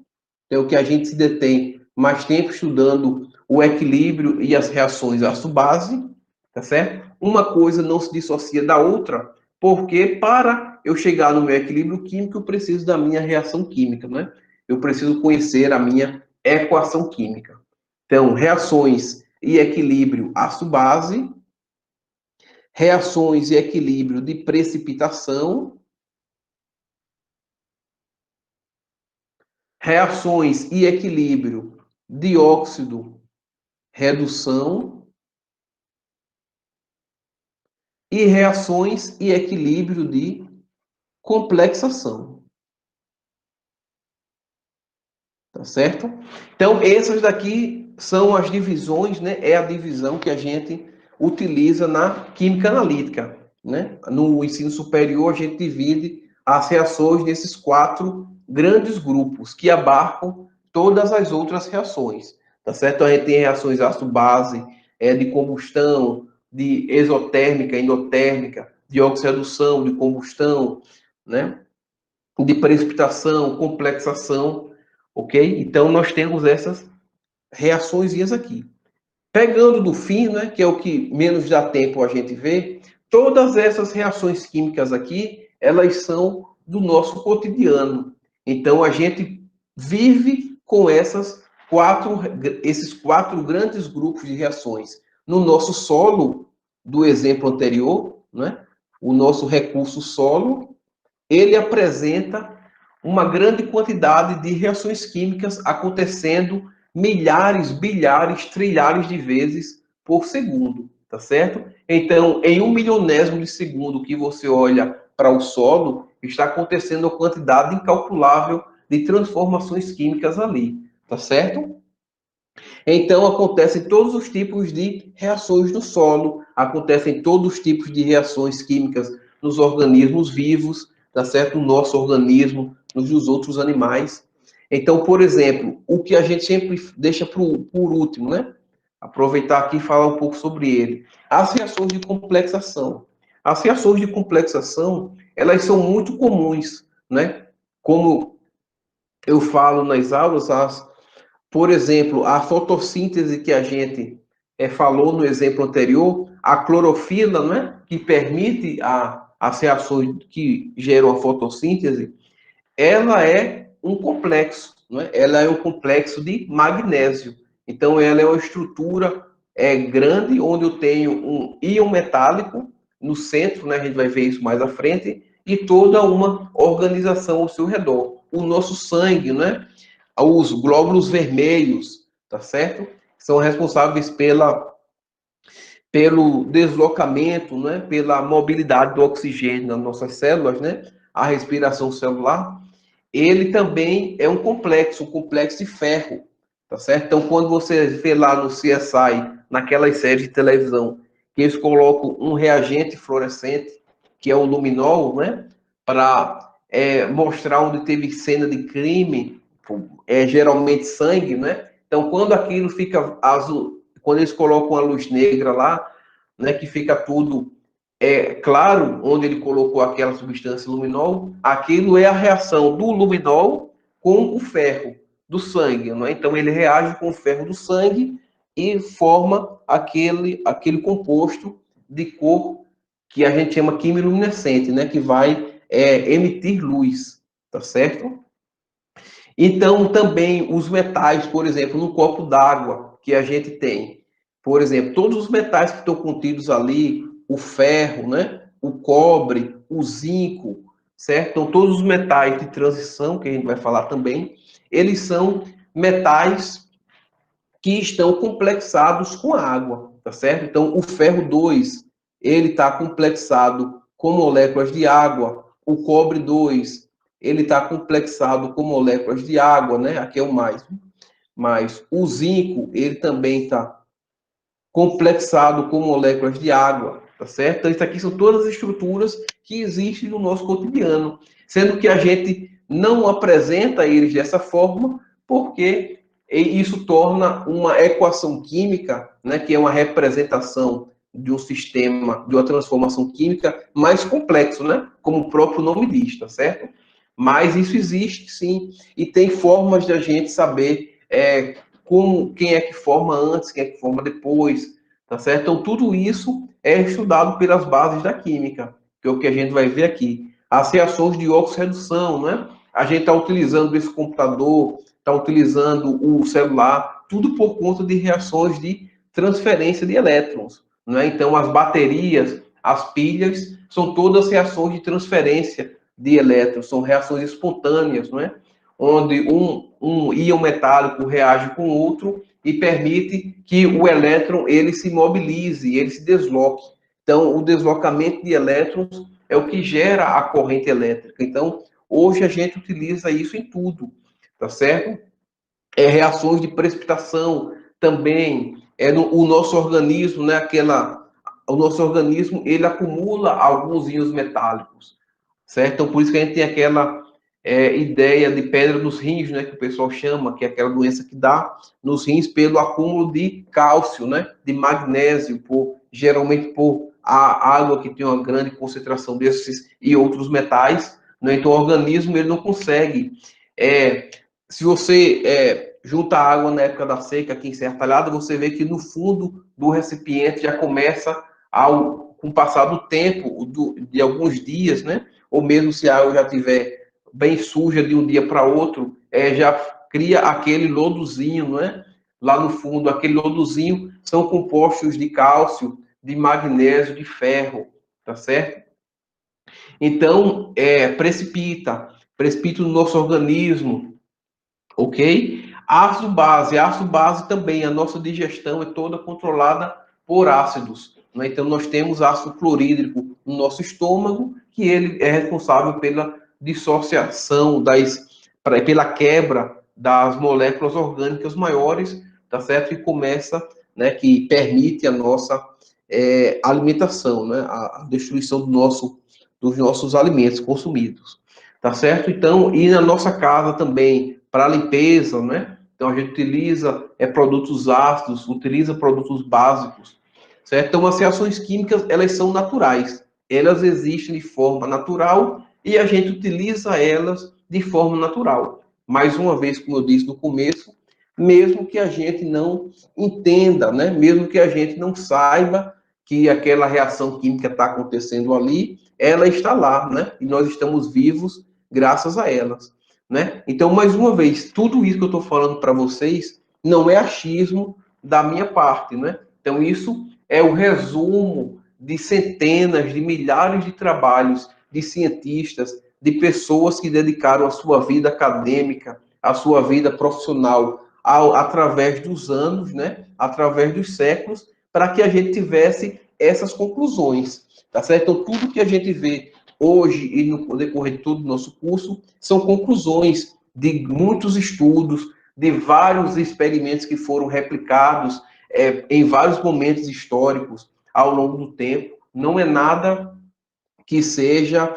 É o que a gente se detém mais tempo estudando o equilíbrio e as reações ácido-base, tá certo? Uma coisa não se dissocia da outra, porque para eu chegar no meu equilíbrio químico, eu preciso da minha reação química, né? Eu preciso conhecer a minha equação química. Então, reações e equilíbrio ácido-base, reações e equilíbrio de precipitação, reações e equilíbrio de óxido, redução, e reações e equilíbrio de complexação. Tá certo? Então, essas daqui são as divisões, né? É a divisão que a gente utiliza na química analítica, né? No ensino superior, a gente divide as reações nesses 4 grandes grupos que abarcam todas as outras reações, tá certo? A gente tem reações ácido-base, de combustão, de exotérmica, endotérmica, de oxirredução, de combustão, né? De precipitação, complexação, ok? Então, nós temos essas reações aqui. Pegando do fim, né, que é o que menos dá tempo a gente ver, todas essas reações químicas aqui, elas são do nosso cotidiano. Então, a gente vive com esses quatro grandes grupos de reações. No nosso solo, do exemplo anterior, né, o nosso recurso solo, ele apresenta uma grande quantidade de reações químicas acontecendo milhares, bilhares, trilhares de vezes por segundo, tá certo? Então, em 1 milionésimo de segundo que você olha para o solo, está acontecendo uma quantidade incalculável de transformações químicas ali, tá certo? Então, acontecem todos os tipos de reações no solo, acontecem todos os tipos de reações químicas nos organismos vivos, tá certo? No nosso organismo, nos dos outros animais. Então, por exemplo, o que a gente sempre deixa por último, né? Aproveitar aqui e falar um pouco sobre ele. As reações de complexação. As reações de complexação, elas são muito comuns, né? Como eu falo nas aulas, por exemplo, a fotossíntese que a gente falou no exemplo anterior, a clorofila, né, que permite as reações que geram a fotossíntese, ela é um complexo, né? Ela é um complexo de magnésio. Então, ela é uma estrutura grande, onde eu tenho um íon metálico no centro, né? A gente vai ver isso mais à frente, e toda uma organização ao seu redor. O nosso sangue, né? Os glóbulos vermelhos, tá certo? São responsáveis pelo deslocamento, né? Pela mobilidade do oxigênio nas nossas células, né? A respiração celular. Ele também é um complexo de ferro, tá certo? Então, quando você vê lá no CSI, naquelas séries de televisão, que eles colocam um reagente fluorescente, que é o luminol, né? Para mostrar onde teve cena de crime, geralmente sangue, né? Então, quando aquilo fica azul, quando eles colocam a luz negra lá, né, que fica tudo claro, onde ele colocou aquela substância luminol, aquilo é a reação do luminol com o ferro do sangue, não é? Então ele reage com o ferro do sangue e forma aquele composto de cor que a gente chama quimiluminescente, né? Que vai emitir luz, tá certo? Então, também os metais, por exemplo, no copo d'água que a gente tem. Por exemplo, todos os metais que estão contidos ali, o ferro, né? O cobre, o zinco, certo? Então, todos os metais de transição, que a gente vai falar também, eles são metais que estão complexados com a água, tá certo? Então, o ferro 2, ele está complexado com moléculas de água, o cobre 2, ele está complexado com moléculas de água, né? Aqui é o mais. Mas o zinco, ele também está complexado com moléculas de água, tá certo? Então, isso aqui são todas as estruturas que existem no nosso cotidiano, sendo que a gente não apresenta eles dessa forma, porque e isso torna uma equação química, né, que é uma representação de um sistema, de uma transformação química mais complexo, né, como o próprio nome diz, tá certo? Mas isso existe, sim, e tem formas de a gente saber como, quem é que forma antes, quem é que forma depois, tá certo? Então, tudo isso é estudado pelas bases da química, que é o que a gente vai ver aqui. As reações de oxirredução, né? A gente está utilizando esse computador, está utilizando o celular, tudo por conta de reações de transferência de elétrons, né? Então, as baterias, as pilhas, são todas reações de transferência de elétrons, são reações espontâneas, não é? Onde um íon metálico reage com outro e permite que o elétron ele se mobilize, ele se desloque. Então, o deslocamento de elétrons é o que gera a corrente elétrica. Então, hoje a gente utiliza isso em tudo, tá certo? Reações de precipitação também, o nosso organismo, né, o nosso organismo, ele acumula alguns íons metálicos, certo? Então, por isso que a gente tem aquela ideia de pedra nos rins, né, que o pessoal chama, que é aquela doença que dá nos rins pelo acúmulo de cálcio, né, de magnésio, geralmente por a água que tem uma grande concentração desses e outros metais, né? Então, o organismo ele não consegue. É, Se você junta água na época da seca aqui em Serra Talhada, você vê que no fundo do recipiente já começa, com o passar do tempo, de alguns dias, né? Ou mesmo se a água já estiver bem suja de um dia para outro, já cria aquele lodozinho, não é? Lá no fundo, aquele lodozinho são compostos de cálcio, de magnésio, de ferro, tá certo? Então, precipita no nosso organismo, ok? Ácido base também, a nossa digestão é toda controlada por ácidos, né? Então, nós temos ácido clorídrico no nosso estômago, que ele é responsável pela dissociação, pela quebra das moléculas orgânicas maiores, tá certo? Que começa, né, que permite a nossa alimentação, né? A destruição dos nossos alimentos consumidos, tá certo? Então, e na nossa casa também, para limpeza, né? Então, a gente utiliza produtos ácidos, utiliza produtos básicos, certo? Então, as reações químicas, elas são naturais. Elas existem de forma natural e a gente utiliza elas de forma natural. Mais uma vez, como eu disse no começo, mesmo que a gente não entenda, né? Mesmo que a gente não saiba que aquela reação química está acontecendo ali, ela está lá, né? E nós estamos vivos graças a elas, né? Então, mais uma vez, tudo isso que eu estou falando para vocês não é achismo da minha parte, né? Então, isso é o resumo de centenas, de milhares de trabalhos de cientistas, de pessoas que dedicaram a sua vida acadêmica, a sua vida profissional, através dos anos, né? Através dos séculos, para que a gente tivesse essas conclusões, tá certo? Então, tudo que a gente vê hoje e no decorrer de todo o nosso curso são conclusões de muitos estudos, de vários experimentos que foram replicados em vários momentos históricos ao longo do tempo. Não é nada que seja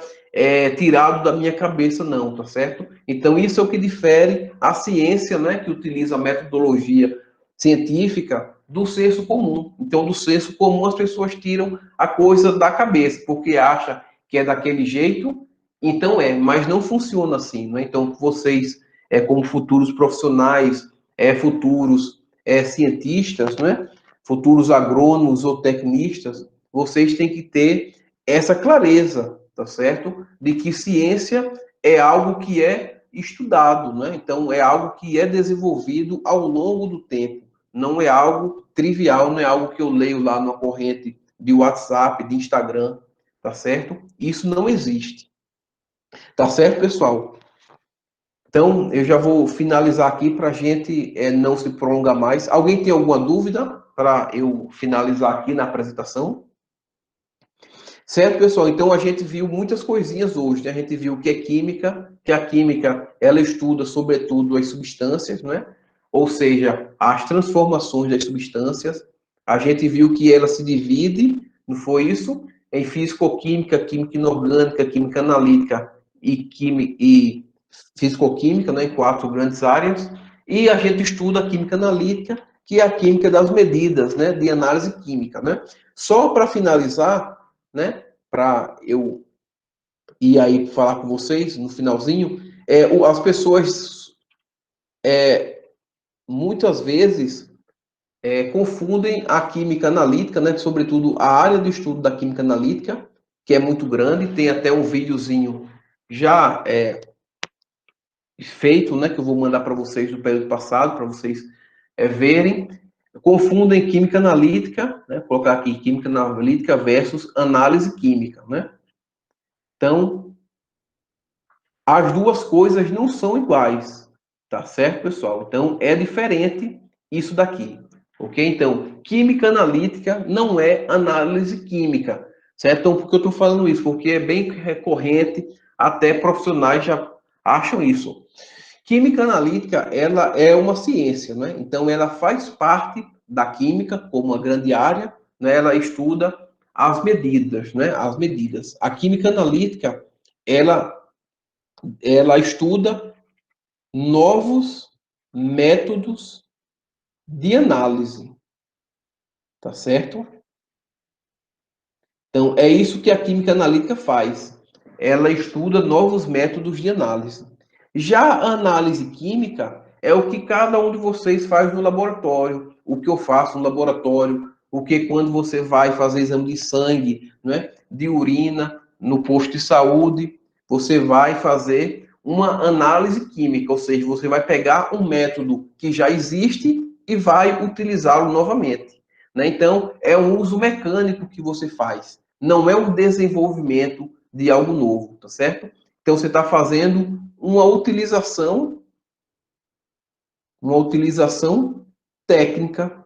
tirado da minha cabeça, não, tá certo? Então, isso é o que difere a ciência, né, que utiliza a metodologia científica do senso comum. Então, do senso comum, as pessoas tiram a coisa da cabeça, porque acha que é daquele jeito, então mas não funciona assim, né? Então, vocês, como futuros profissionais, futuros cientistas, né, futuros agrônomos ou tecnistas, vocês têm que ter essa clareza, tá certo? De que ciência é algo que é estudado, né? Então, é algo que é desenvolvido ao longo do tempo. Não é algo trivial, não é algo que eu leio lá numa corrente de WhatsApp, de Instagram, tá certo? Isso não existe. Tá certo, pessoal? Então, eu já vou finalizar aqui para a gente não se prolongar mais. Alguém tem alguma dúvida para eu finalizar aqui na apresentação? Certo, pessoal? Então a gente viu muitas coisinhas hoje, né? A gente viu o que é química, que a química ela estuda sobretudo as substâncias, né? Ou seja, as transformações das substâncias. A gente viu que ela se divide, não foi isso? Em físico-química, química inorgânica, química analítica e físico-química, né? Em quatro grandes áreas. E a gente estuda a química analítica, que é a química das medidas, né, de análise química, né? Só para finalizar, né, para eu ir aí falar com vocês no finalzinho, as pessoas muitas vezes confundem a química analítica, né, sobretudo a área de estudo da química analítica, que é muito grande, tem até um videozinho já feito, né, que eu vou mandar para vocês do período passado, para vocês verem. Confundem química analítica, né, vou colocar aqui química analítica versus análise química, né? Então, as duas coisas não são iguais, tá certo, pessoal? Então, é diferente isso daqui, ok? Então, química analítica não é análise química, certo? Então, por que eu estou falando isso? Porque é bem recorrente, até profissionais já acham isso. Química analítica, ela é uma ciência, né? Então, ela faz parte da química como uma grande área, né? Ela estuda as medidas, né? As medidas. A química analítica, ela, ela estuda novos métodos de análise, tá certo? Então, é isso que a química analítica faz. Ela estuda novos métodos de análise. Já a análise química é o que cada um de vocês faz no laboratório, o que eu faço no laboratório, o que quando você vai fazer exame de sangue, né, de urina, no posto de saúde, você vai fazer uma análise química, ou seja, você vai pegar um método que já existe e vai utilizá-lo novamente, né? Então, é um uso mecânico que você faz, não é um desenvolvimento de algo novo, tá certo? Então, você está fazendo uma utilização técnica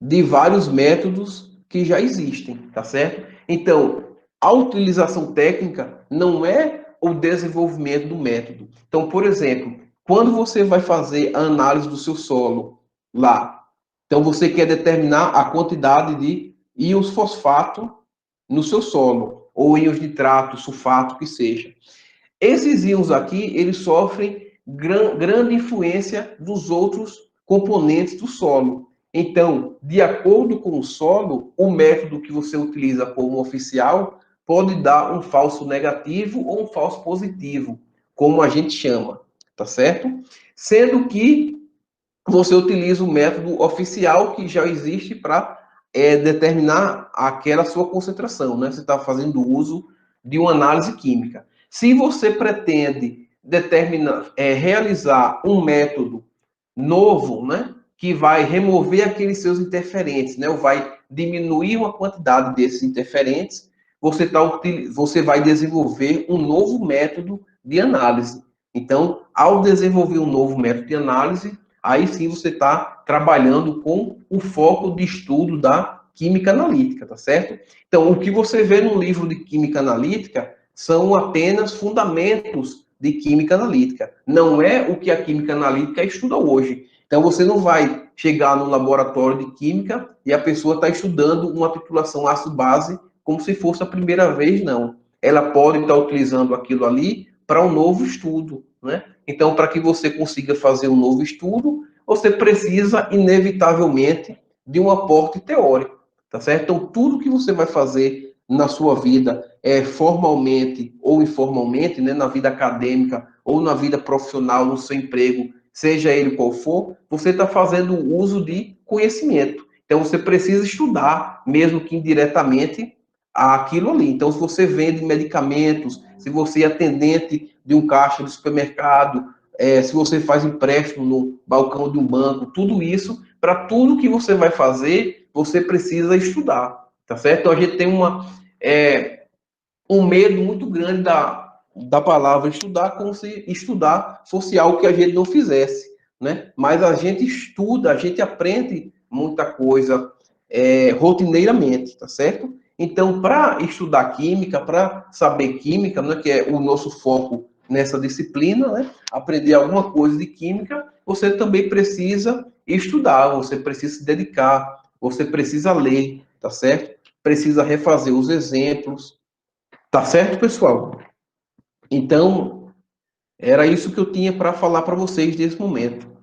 de vários métodos que já existem, tá certo? Então, a utilização técnica não é o desenvolvimento do método. Então, por exemplo, quando você vai fazer a análise do seu solo lá, então você quer determinar a quantidade de íons fosfato no seu solo, ou íons nitrato, sulfato, que seja. Esses íons aqui, eles sofrem grande influência dos outros componentes do solo. Então, de acordo com o solo, o método que você utiliza como oficial pode dar um falso negativo ou um falso positivo, como a gente chama, tá certo? Sendo que você utiliza o método oficial que já existe para determinar aquela sua concentração, né? Você está fazendo uso de uma análise química. Se você pretende determinar, realizar um método novo, né, que vai remover aqueles seus interferentes, né, ou vai diminuir uma quantidade desses interferentes, você vai desenvolver um novo método de análise. Então, ao desenvolver um novo método de análise, aí sim você está trabalhando com o foco de estudo da química analítica, tá certo? Então, o que você vê no livro de química analítica são apenas fundamentos de química analítica. Não é o que a química analítica estuda hoje. Então, você não vai chegar no laboratório de química e a pessoa está estudando uma titulação ácido-base como se fosse a primeira vez, não. Ela pode estar utilizando aquilo ali para um novo estudo, né? Então, para que você consiga fazer um novo estudo, você precisa, inevitavelmente, de um aporte teórico, tá certo? Então, tudo que você vai fazer na sua vida, formalmente ou informalmente, né, na vida acadêmica ou na vida profissional, no seu emprego, seja ele qual for, você está fazendo uso de conhecimento. Então, você precisa estudar, mesmo que indiretamente, aquilo ali. Então, se você vende medicamentos, se você é atendente de um caixa de supermercado, se você faz empréstimo no balcão de um banco, tudo isso, para tudo que você vai fazer, você precisa estudar, tá certo? Então, a gente tem um medo muito grande da palavra estudar, como se estudar fosse algo que a gente não fizesse, né? Mas a gente estuda, a gente aprende muita coisa rotineiramente, tá certo? Então, para estudar química, para saber química, né, que é o nosso foco nessa disciplina, né, aprender alguma coisa de química, você também precisa estudar, você precisa se dedicar, você precisa ler, tá certo? Precisa refazer os exemplos, tá certo, pessoal? Então, Era isso que eu tinha para falar para vocês nesse momento.